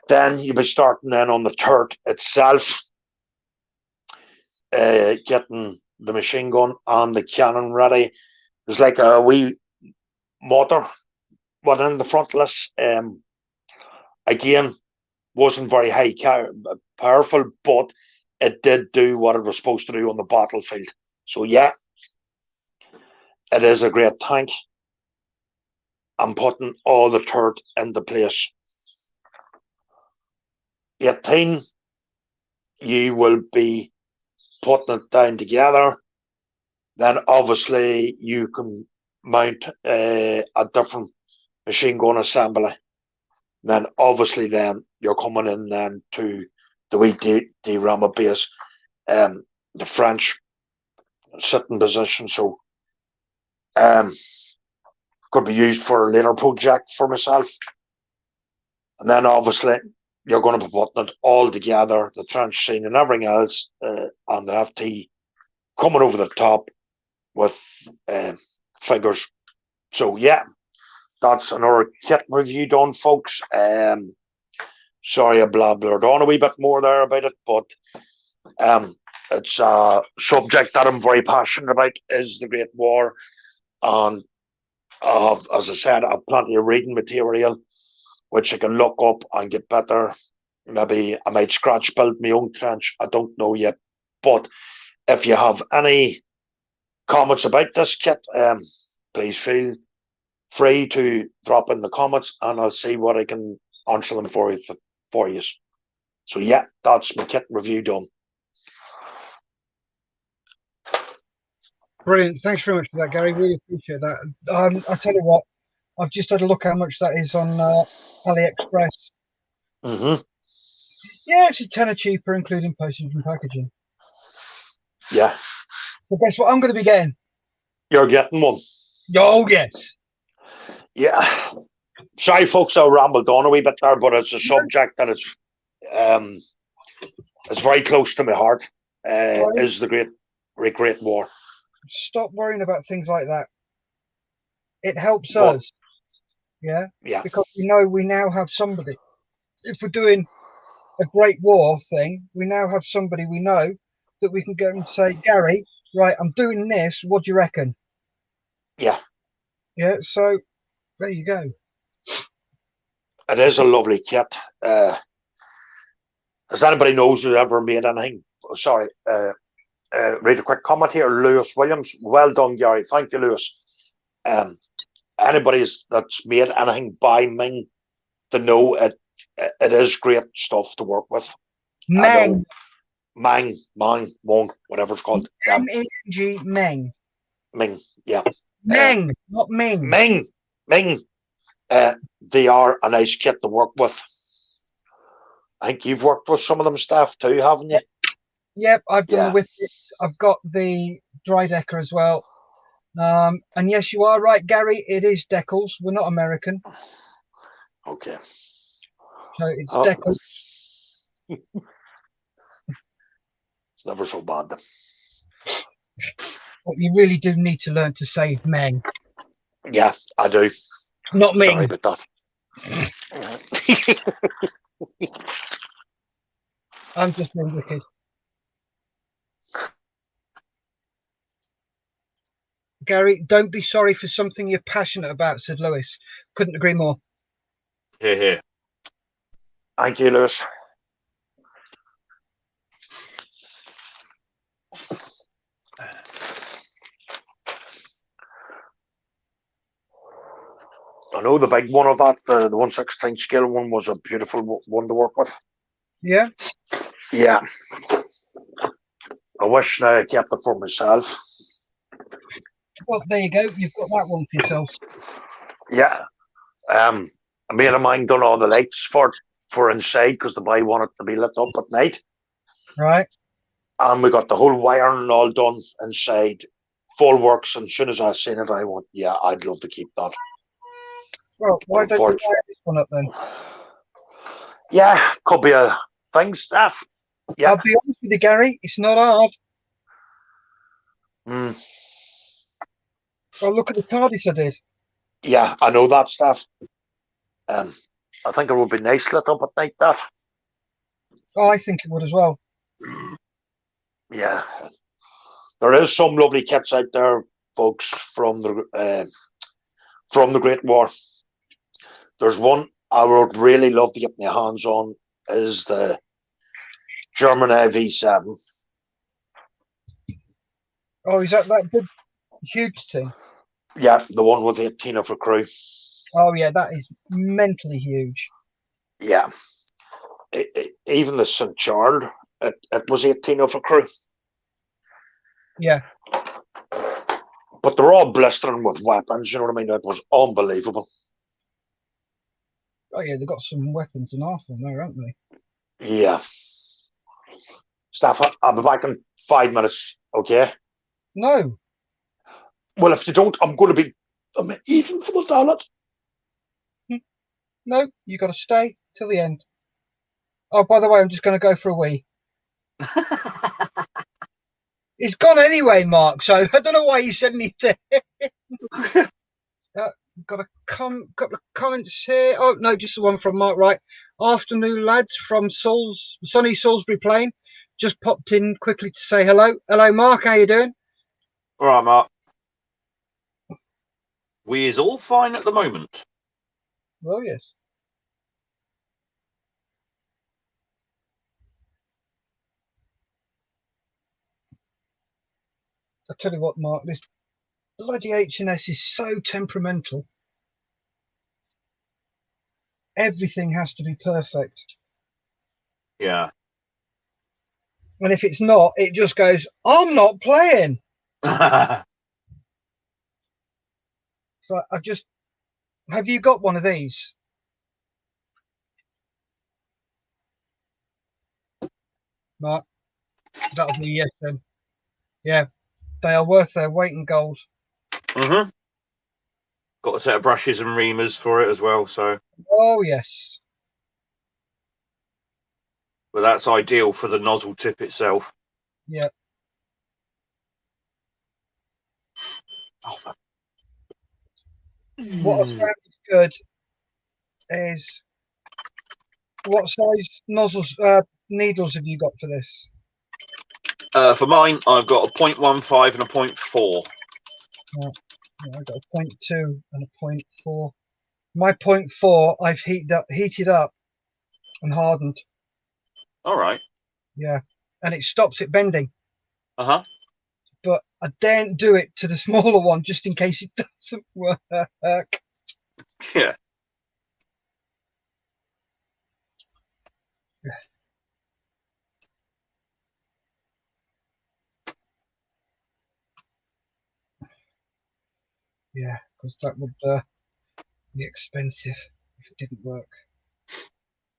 Speaker 1: Then you'll be starting then on the turret itself, getting the machine gun and the cannon ready. There's like a wee motor within the frontless. Again, wasn't very high powerful, but it did do what it was supposed to do on the battlefield. So yeah, it is a great tank. I'm putting all the turret into place. 18, you will be putting it down together. Then obviously you can mount a different machine gun assembly. Then obviously then you're coming in then to the wee D-Rama base, the French sitting position. So could be used for a later project for myself. And then obviously you're going to be putting it all together, the trench scene and everything else, on the FT coming over the top with figures. So yeah, that's another kit review done, folks. Sorry I blabbered on a wee bit more there about it, but it's a subject that I'm very passionate about, is the Great War. And as I said, I have plenty of reading material which I can look up and get better. Maybe I might scratch build my own trench. I don't know yet. But if you have any comments about this kit, please feel free to drop in the comments, and I'll see what I can answer them for you. So yeah, that's my kit review done.
Speaker 3: Brilliant. Thanks very much for that, Gary. Really appreciate that. I tell you what, I've just had a look how much that is on AliExpress.
Speaker 1: Mm-hmm.
Speaker 3: Yeah, it's a tenner cheaper, including postage and packaging.
Speaker 1: Yeah.
Speaker 3: So guess what I'm going to be getting?
Speaker 1: You're getting one.
Speaker 3: Oh, yes.
Speaker 1: Yeah. Sorry, folks, I rambled on a wee bit there, but it's a subject that is it's very close to my heart. Is the Great War.
Speaker 3: Stop worrying about things like that. It helps us. Yeah.
Speaker 1: Yeah.
Speaker 3: Because we know we now have somebody. If we're doing a Great War thing, we now have somebody we know that we can go and say, Gary, right, I'm doing this. What do you reckon?
Speaker 1: Yeah,
Speaker 3: Yeah. So there you go.
Speaker 1: it is a lovely kit. As anybody knows who ever made anything, sorry, read a quick comment here. Lewis Williams, well done, Gary. Thank you, Lewis. Anybody that's made anything by Ming to know it is great stuff to work with.
Speaker 3: Meng.
Speaker 1: Mang, Wong, whatever it's called. Yeah.
Speaker 3: M-E-N-G, Meng.
Speaker 1: Ming, yeah.
Speaker 3: Meng, not Ming.
Speaker 1: Ming. They are a nice kit to work with. I think you've worked with some of them staff too, haven't you?
Speaker 3: Yep, I've done the whippets. I've got the dry decker as well. And yes, you are right, Gary. It is Decals. We're not American.
Speaker 1: Okay.
Speaker 3: So it's Decals.
Speaker 1: It's never so bad.
Speaker 3: But you really do need to learn to say Meng.
Speaker 1: Yeah, I do.
Speaker 3: Not Ming.
Speaker 1: Sorry about that.
Speaker 3: I'm just being wicked. Gary, don't be sorry for something you're passionate about, said Lewis. Couldn't agree more.
Speaker 2: Here.
Speaker 1: Thank you, Lewis. I know the big one of that, the 1/16 scale one, was a beautiful one to work with.
Speaker 3: Yeah?
Speaker 1: Yeah. I wish I kept it for myself.
Speaker 3: Well, there you go. You've got that one for yourself.
Speaker 1: Yeah. A mate of mine done all the lights for inside because the boy wanted to be lit up at night.
Speaker 3: Right.
Speaker 1: And we got the whole wiring all done inside, full works. And as soon as I seen it, I went, yeah, I'd love to keep that.
Speaker 3: Well, why don't you wire this one up then?
Speaker 1: Yeah, could be a thing, Steph. Yeah.
Speaker 3: I'll be honest with you, Gary. It's not hard. Well, look at the TARDIS I did.
Speaker 1: Yeah, I know that, Steph. I think it would be nice lit up at night, that.
Speaker 3: Oh, I think it would as well.
Speaker 1: Yeah. There is some lovely kits out there, folks, from the Great War. There's one I would really love to get my hands on, is the German AV7.
Speaker 3: Oh, is that big, huge thing?
Speaker 1: Yeah, the one with 18 of a crew.
Speaker 3: Oh, yeah, that is mentally huge.
Speaker 1: Yeah. Even the St. Charles, it was 18 of a crew.
Speaker 3: Yeah.
Speaker 1: But they're all blistering with weapons, you know what I mean? It was unbelievable.
Speaker 3: Oh, yeah, they've got some weapons and half on there, haven't they?
Speaker 1: Yeah. Steph, I'll be back in 5 minutes, okay?
Speaker 3: No.
Speaker 1: Well, if you don't, I'm even for the toilet.
Speaker 3: No, you got to stay till the end. Oh, by the way, I'm just going to go for a wee. It's gone anyway, Mark, so I don't know why you said anything. Got a couple of comments here. Oh, no, just the one from Mark, right. Afternoon, lads, from sunny Salisbury Plain. Just popped in quickly to say hello. Hello, Mark, how you doing?
Speaker 2: All right, Mark. We is all fine at the moment.
Speaker 3: Oh, yes. I tell you what, Mark, this bloody H&S is so temperamental. Everything has to be perfect.
Speaker 2: Yeah.
Speaker 3: And if it's not, it just goes, I'm not playing. So have you got one of these? Mark, that'll be yes then. Yeah, they are worth their weight in gold.
Speaker 2: Got a set of brushes and reamers for it as well, so.
Speaker 3: Oh, yes.
Speaker 2: But that's ideal for the nozzle tip itself.
Speaker 3: Yeah.
Speaker 2: Oh,
Speaker 3: What I found is good is what size nozzles, needles have you got for this?
Speaker 2: For mine, I've got a 0.15 and a 0.4.
Speaker 3: Yeah, I got a 0.2 and a 0.4. My 0.4, I've heated up and hardened.
Speaker 2: All right.
Speaker 3: Yeah, and it stops it bending.
Speaker 2: Uh-huh.
Speaker 3: But I daren't do it to the smaller one just in case it doesn't work.
Speaker 2: Yeah.
Speaker 3: Yeah, because that would be expensive if it didn't work.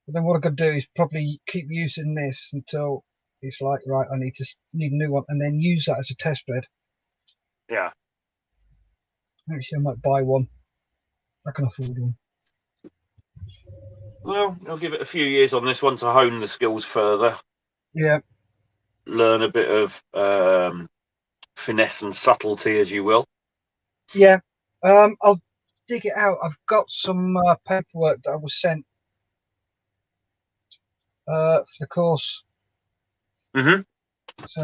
Speaker 3: But then what I could do is probably keep using this until it's like, right, I need a new one, and then use that as a test bed.
Speaker 2: Yeah.
Speaker 3: Actually, I might buy one. I can afford one.
Speaker 2: Well, I'll give it a few years on this one to hone the skills further.
Speaker 3: Yeah,
Speaker 2: Learn a bit of finesse and subtlety, as you will.
Speaker 3: yeah. I'll dig it out. I've got some paperwork that I was sent for the course,
Speaker 2: Mm-hmm.
Speaker 3: so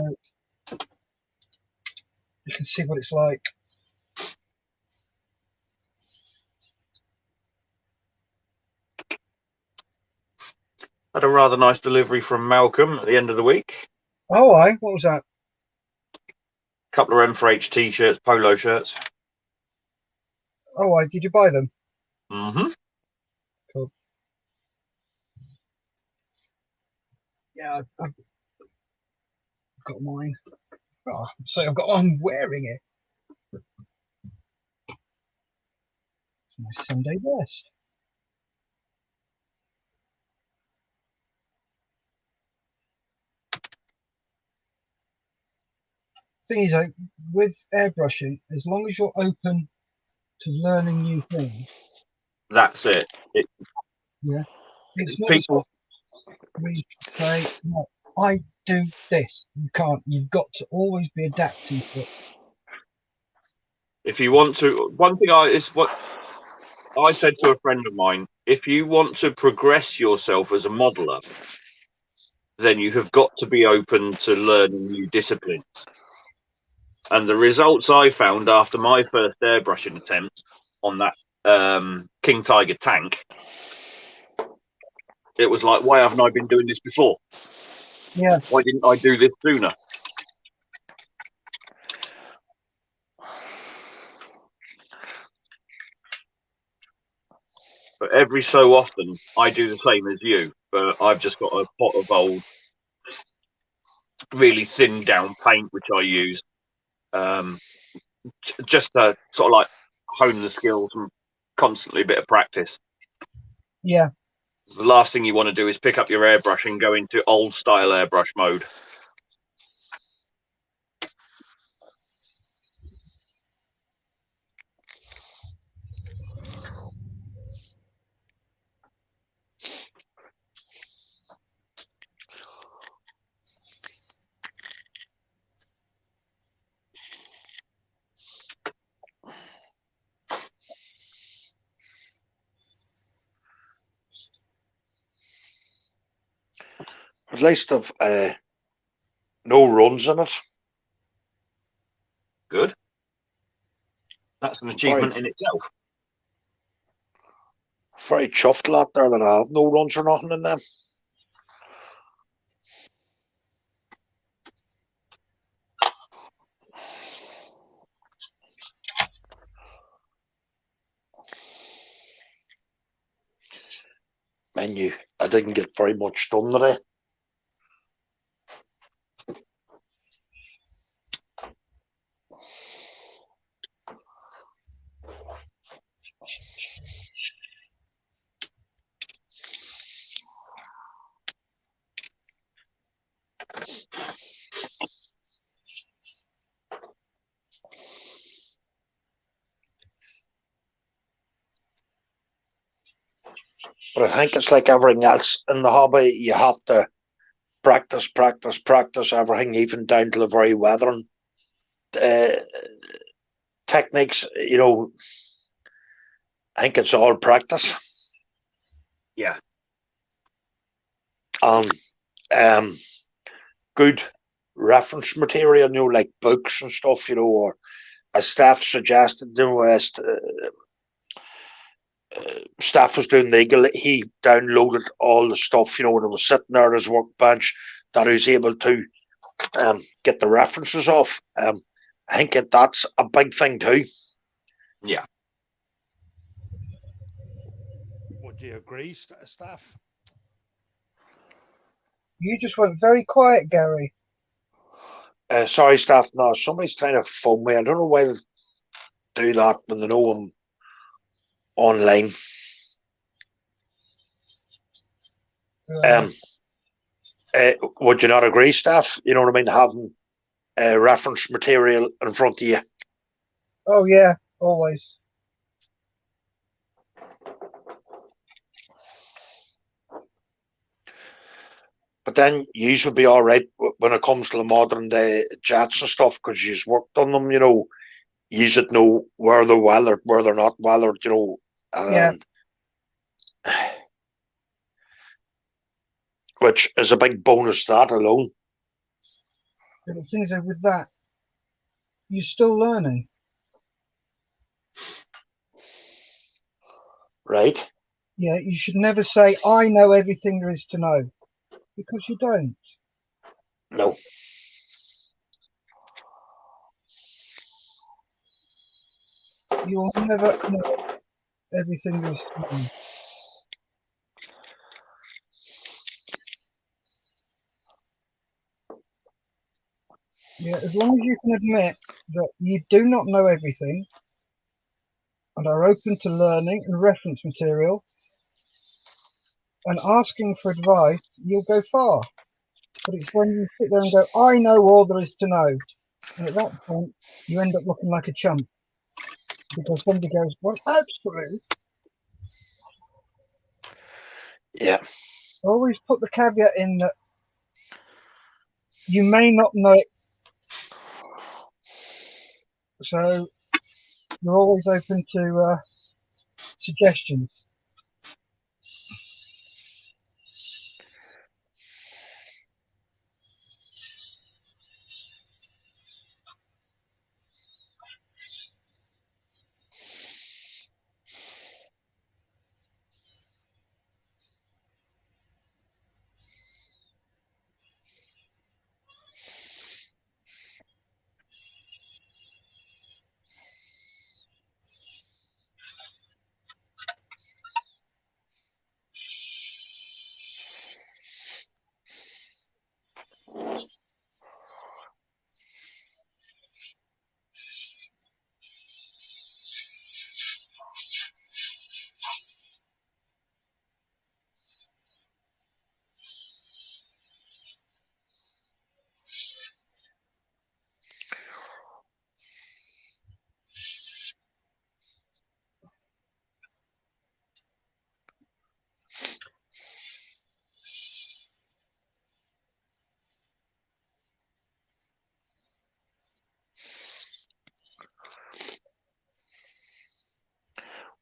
Speaker 3: you can see what it's like.
Speaker 2: Had a rather nice delivery from Malcolm at the end of the week.
Speaker 3: Oh, what was that?
Speaker 2: Couple of M4H t-shirts, polo shirts.
Speaker 3: Oh, did you buy them?
Speaker 2: Mm-hmm.
Speaker 3: Cool. Yeah, I've got mine. Oh, so I'm wearing it. It's my Sunday best. Thing is, with airbrushing, as long as you're open to learning new things,
Speaker 2: That's it.
Speaker 3: yeah, it's not the
Speaker 2: People,
Speaker 3: stuff where you can say, no, I do this. You can't. You've got to always be adapting to it.
Speaker 2: if you want to, one thing is what I said to a friend of mine, if you want to progress yourself as a modeler, then you have got to be open to learning new disciplines. And the results I found after my first airbrushing attempt on that King Tiger tank, it was like, why haven't I been doing this before?
Speaker 3: Yeah,
Speaker 2: Why didn't I do this sooner? But every so often, I do the same as you, but I've just got a pot of old, really thin down paint, which I use just to sort of like hone the skills and constantly a bit of practice.
Speaker 3: yeah.
Speaker 2: The last thing you want to do is pick up your airbrush and go into old style airbrush mode.
Speaker 1: At least of no runs in it.
Speaker 2: Good. That's an achievement in itself.
Speaker 1: Very chuffed lot there that I have no runs or nothing in them. Menu. I didn't get very much done today. But I think it's like everything else in the hobby. You have to practice, practice, practice everything, even down to the very weathering techniques. You know, I think it's all practice.
Speaker 2: Yeah.
Speaker 1: and good reference material, like books and stuff, or as staff suggested, staff was doing legal, he downloaded all the stuff, and it was sitting there at his workbench that he was able to get the references off. I think that's a big thing too.
Speaker 2: Yeah.
Speaker 1: Would you agree, staff?
Speaker 3: You just went very quiet, Gary.
Speaker 1: Sorry, staff. No, somebody's trying to phone me. I don't know why they do that when they know I'm online. Would you not agree, staff? You know what I mean? Having reference material in front of you.
Speaker 3: Oh yeah, always.
Speaker 1: But then you would be all right when it comes to the modern day jets and stuff, because you've worked on them. You should know where they're weathered, where they're not weathered.
Speaker 3: Yeah.
Speaker 1: Which is a big bonus, that alone.
Speaker 3: But the thing is, with that, you're still learning.
Speaker 1: Right?
Speaker 3: Yeah, you should never say, I know everything there is to know, because you don't.
Speaker 1: No.
Speaker 3: You'll never know everything there is to know. Yeah, as long as you can admit that you do not know everything and are open to learning and reference material and asking for advice, you'll go far. But it's when you sit there and go, I know all there is to know. And at that point, you end up looking like a chump. Because somebody goes, well, absolutely.
Speaker 1: Yeah.
Speaker 3: Always put the caveat in that you may not know it. So you're always open to suggestions.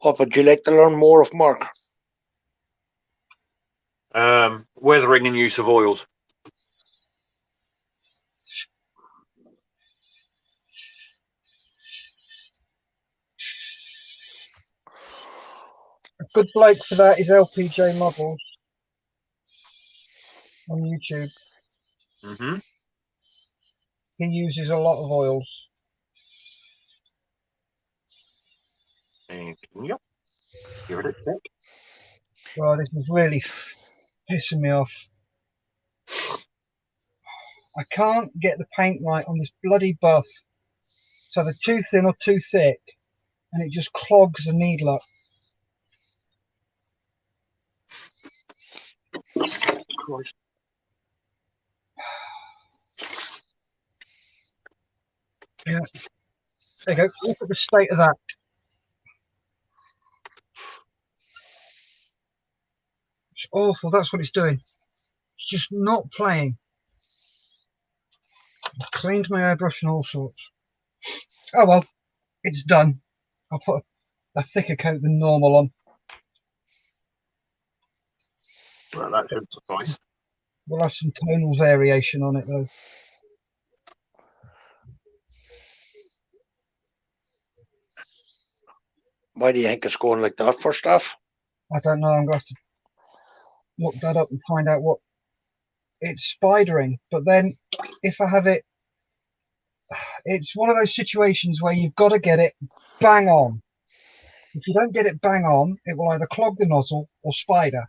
Speaker 1: What would you like to learn more of, Mark?
Speaker 2: Weathering and use of oils.
Speaker 3: A good bloke for that is LPJ Models on YouTube.
Speaker 2: Mm-hmm.
Speaker 3: He uses a lot of oils.
Speaker 2: And yep. Give it a check.
Speaker 3: Well, this is really pissing me off. I can't get the paint right on this bloody buff. So they're too thin or too thick, and it just clogs the needle up.
Speaker 2: Christ.
Speaker 3: Yeah. There you go. Look at the state of that. It's awful. That's what it's doing. It's just not playing. I've cleaned my airbrush and all sorts. Oh well, it's done. I'll put a thicker coat than normal on.
Speaker 2: Well, that should suffice.
Speaker 3: We'll have some tonal variation on it though.
Speaker 1: Why do you think it's going like that, first off?
Speaker 3: I don't know. I'm going to have to look that up and find out what it's spidering. But then if I have it, it's one of those situations where you've got to get it bang on. If you don't get it bang on, it will either clog the nozzle or spider.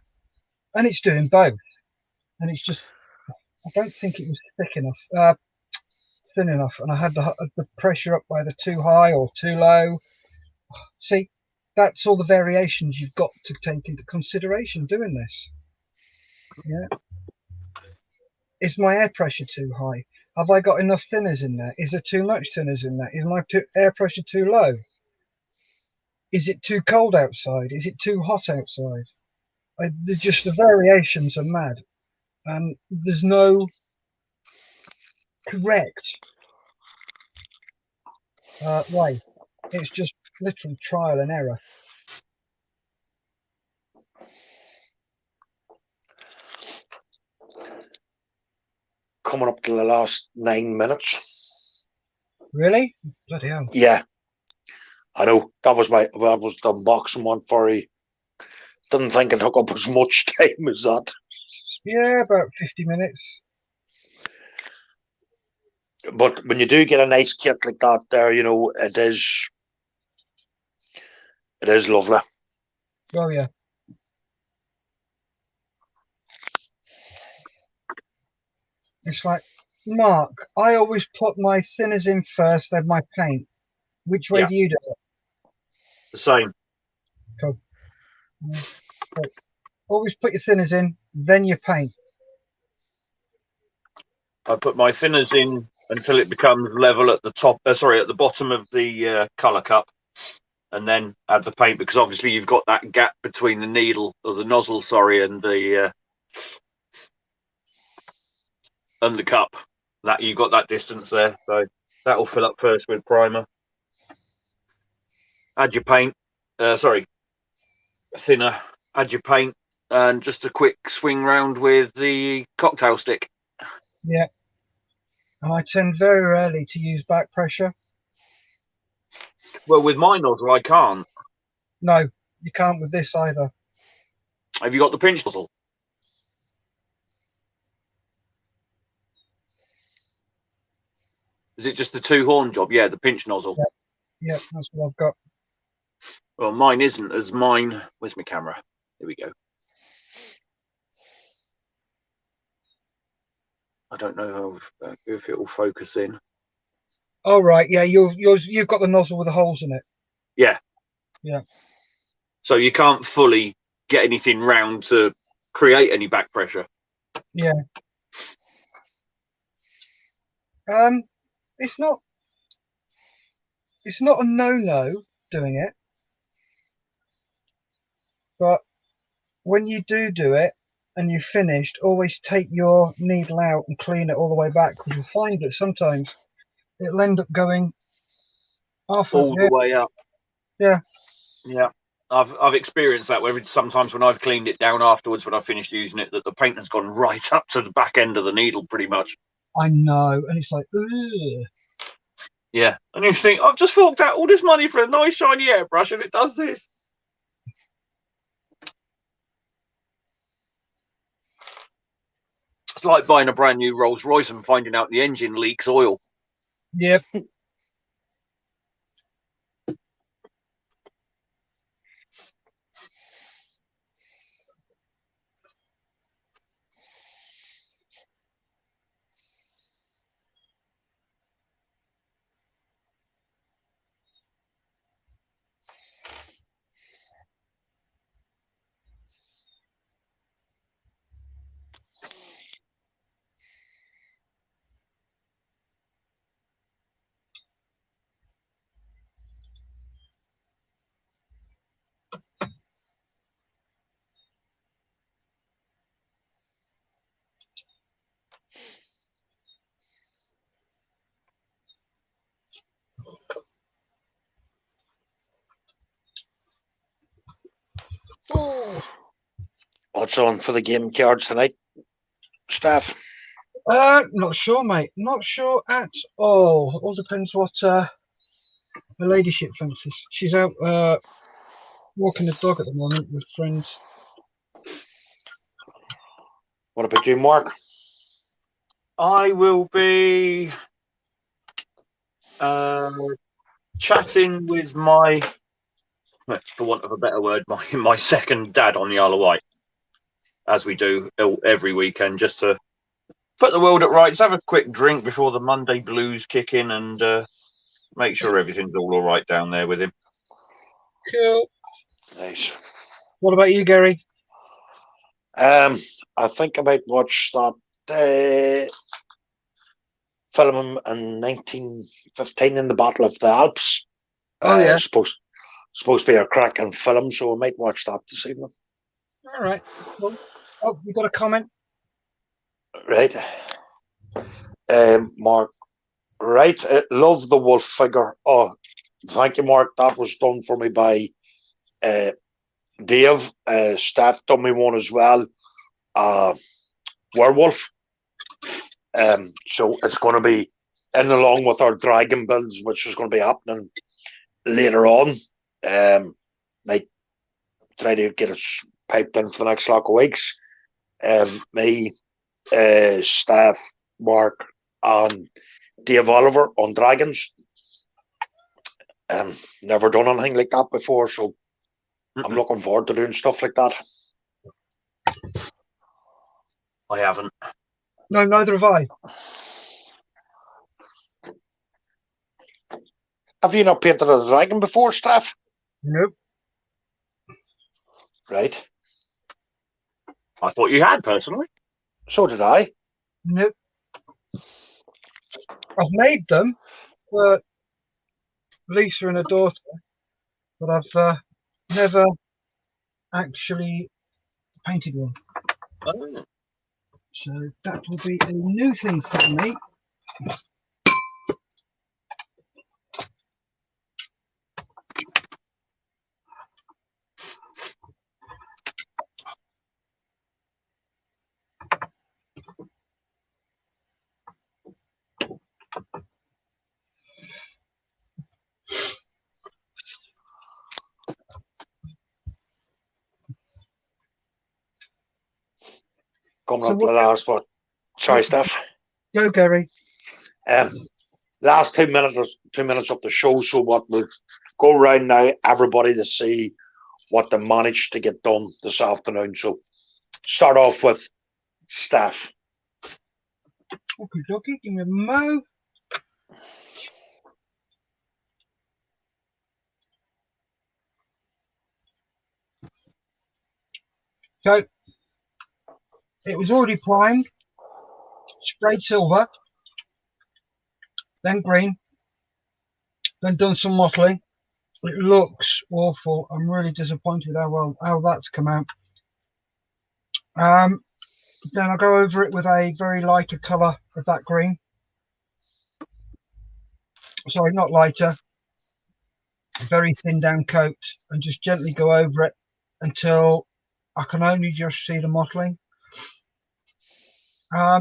Speaker 3: And it's doing both. And it's just, I don't think it was thin enough. And I had the pressure up either too high or too low. See, that's all the variations you've got to take into consideration doing this. Yeah. Is my air pressure too high? Have I got enough thinners in there? Is there too much thinners in there? Is my air pressure too low? Is it too cold outside? Is it too hot outside? The variations are mad, and there's no correct way. It's just literally trial and error.
Speaker 1: Coming up to the last 9 minutes.
Speaker 3: Really? Bloody hell.
Speaker 1: Yeah. I know. That was the unboxing one for you. Didn't think it took up as much time as that.
Speaker 3: Yeah, about 50 minutes.
Speaker 1: But when you do get a nice kit like that there, you know, it is lovely.
Speaker 3: Oh, yeah. It's like, Mark, I always put my thinners in first, then my paint. Which way do you do it?
Speaker 2: The same.
Speaker 3: Cool. Yeah. So always put your thinners in, then your paint.
Speaker 2: I put my thinners in until it becomes level at the top. At the bottom of the colour cup, and then add the paint, because obviously you've got that gap between the needle or the nozzle, and the cup. That you've got that distance there, so that will fill up first with primer. Add your paint. Thinner. Add your paint, and just a quick swing round with the cocktail stick.
Speaker 3: Yeah. And I tend very rarely to use back pressure.
Speaker 2: Well, with my nozzle, I can't.
Speaker 3: No, you can't with this either.
Speaker 2: Have you got the pinch nozzle? Is it just the 2-horn job? Yeah, the pinch nozzle.
Speaker 3: Yeah, that's what I've got.
Speaker 2: Well, mine isn't, as mine... Where's my camera? Here we go. I don't know if it will focus in.
Speaker 3: Oh, right. Yeah, you've got the nozzle with the holes in it.
Speaker 2: Yeah.
Speaker 3: Yeah. So
Speaker 2: you can't fully get anything round to create any back pressure.
Speaker 3: Yeah. It's not a no doing it, but when you do it and you've finished, always take your needle out and clean it all the way back, because you'll find that sometimes it'll end up going off
Speaker 2: all the way up.
Speaker 3: Yeah.
Speaker 2: Yeah. I've experienced that where sometimes when I've cleaned it down afterwards, when I've finished using it, that the paint has gone right up to the back end of the needle pretty much.
Speaker 3: I know, and it's like, ugh.
Speaker 2: Yeah, and you think, I've just forked out all this money for a nice shiny airbrush and it does this. It's like buying a brand new Rolls Royce and finding out the engine leaks oil.
Speaker 3: Yep.
Speaker 1: What's on for the game cards tonight, Steve? Steph?
Speaker 3: Not sure, mate. Not sure at all. All depends what her ladyship fancies. She's out walking the dog at the moment with friends.
Speaker 1: What about you, Mark?
Speaker 2: I will be chatting with my, for want of a better word, my second dad on the Isle of Wight, as we do every weekend, just to put the world at rights, have a quick drink before the Monday blues kick in, and make sure everything's all right down there with him.
Speaker 3: Cool.
Speaker 1: Nice.
Speaker 3: What about you, Gary?
Speaker 1: I think I might watch that film in 1915 in the Battle of the Alps.
Speaker 3: Oh, yeah.
Speaker 1: Supposed to be a cracking film, so I might watch that this evening.
Speaker 3: All right. Well, oh, you got a comment?
Speaker 1: Right. Mark. Right. Love the wolf figure. Oh, thank you, Mark. That was done for me by Dave. Steph done me one as well. Werewolf. So it's going to be in along with our dragon builds, which is going to be happening later on. Might try to get it piped in for the next lot of weeks. Me, Steph, Mark, and Dave Oliver on dragons. Never done anything like that before, so I'm looking forward to doing stuff like that.
Speaker 2: I haven't.
Speaker 3: No, neither have I.
Speaker 1: Have you not painted a dragon before, Steph?
Speaker 3: Nope.
Speaker 1: Right.
Speaker 2: I thought you had, personally.
Speaker 1: So did I.
Speaker 3: Nope. I've made them for Lisa and her daughter, but I've never actually painted one.
Speaker 2: Oh.
Speaker 3: So that will be a new thing for me.
Speaker 1: Coming
Speaker 3: So
Speaker 1: up to the
Speaker 3: what-
Speaker 1: last one. Sorry, Steph.
Speaker 3: Go, Gary.
Speaker 1: Last 2 minutes of the show. So what we'll go around now, everybody to see what they managed to get done this afternoon. So start off with Steph.
Speaker 3: Okay, dokie, give me a mo. So it was already primed, sprayed silver, then green, then done some mottling. It looks awful. I'm really disappointed how that's come out. Then I'll go over it with a very lighter colour of that green. Sorry, not lighter. A very thin down coat, and just gently go over it until I can only just see the mottling.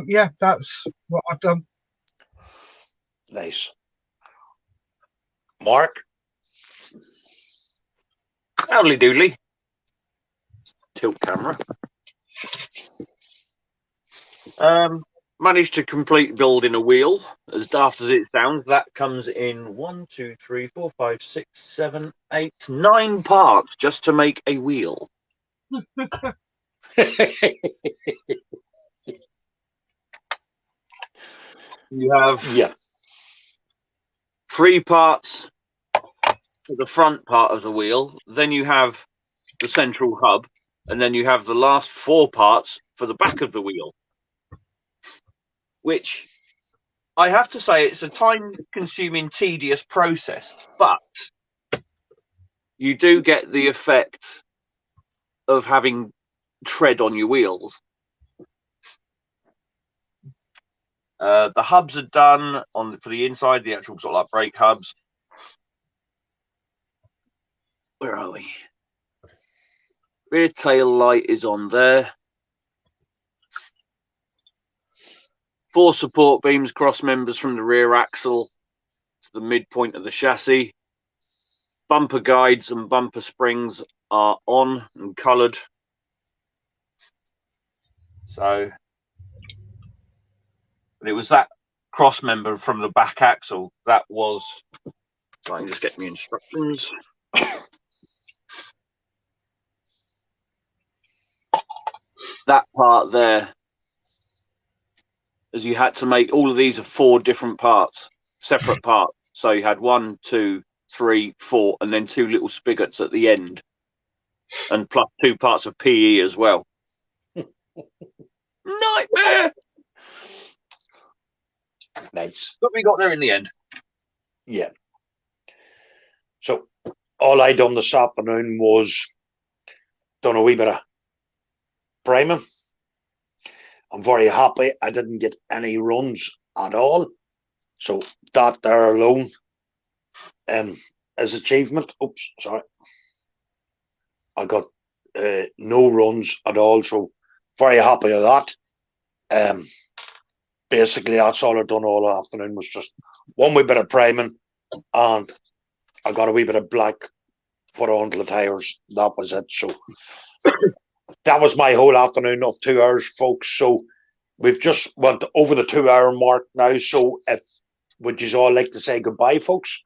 Speaker 3: Yeah, that's what I've done.
Speaker 1: Nice. Mark.
Speaker 2: Howdy doodly. Tilt camera. Managed to complete building a wheel. As daft as it sounds, that comes in 1, 2, 3, 4, 5, 6, 7, 8, 9 parts just to make a wheel. You have 3 parts for the front part of the wheel, then you have the central hub, and then you have the last 4 parts for the back of the wheel. Which I have to say, it's a time-consuming, tedious process, but you do get the effect of having tread on your wheels. The hubs are done for the inside, the actual sort of like brake hubs. Where are we? Rear tail light is on there. 4 support beams cross members from the rear axle to the midpoint of the chassis. Bumper guides and bumper springs are on and coloured. So, but it was that cross member from the back axle that was. So I can just get me instructions. That part there, as you had to make all of these are 4 different parts, separate parts. So you had 1, 2, 3, 4, and then 2 little spigots at the end, and plus 2 parts of PE as well. Nightmare!
Speaker 1: Nice.
Speaker 2: But we got there in the end.
Speaker 1: Yeah. So all I done this afternoon was done a wee bit of priming. I'm very happy I didn't get any runs at all. So that there alone is achievement. Oops, sorry. I got no runs at all. So very happy with that. Basically, that's all I've done all afternoon was just one wee bit of priming, and I got a wee bit of black put onto the tires. That was it. So that was my whole afternoon of 2 hours, folks. So we've just went over the 2 hour mark now. So if would you all like to say goodbye, folks?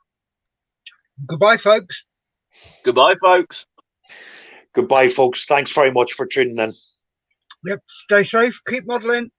Speaker 3: Goodbye, folks.
Speaker 2: Goodbye, folks.
Speaker 1: Goodbye, folks. Thanks very much for tuning in.
Speaker 3: Yep. Stay safe. Keep modelling.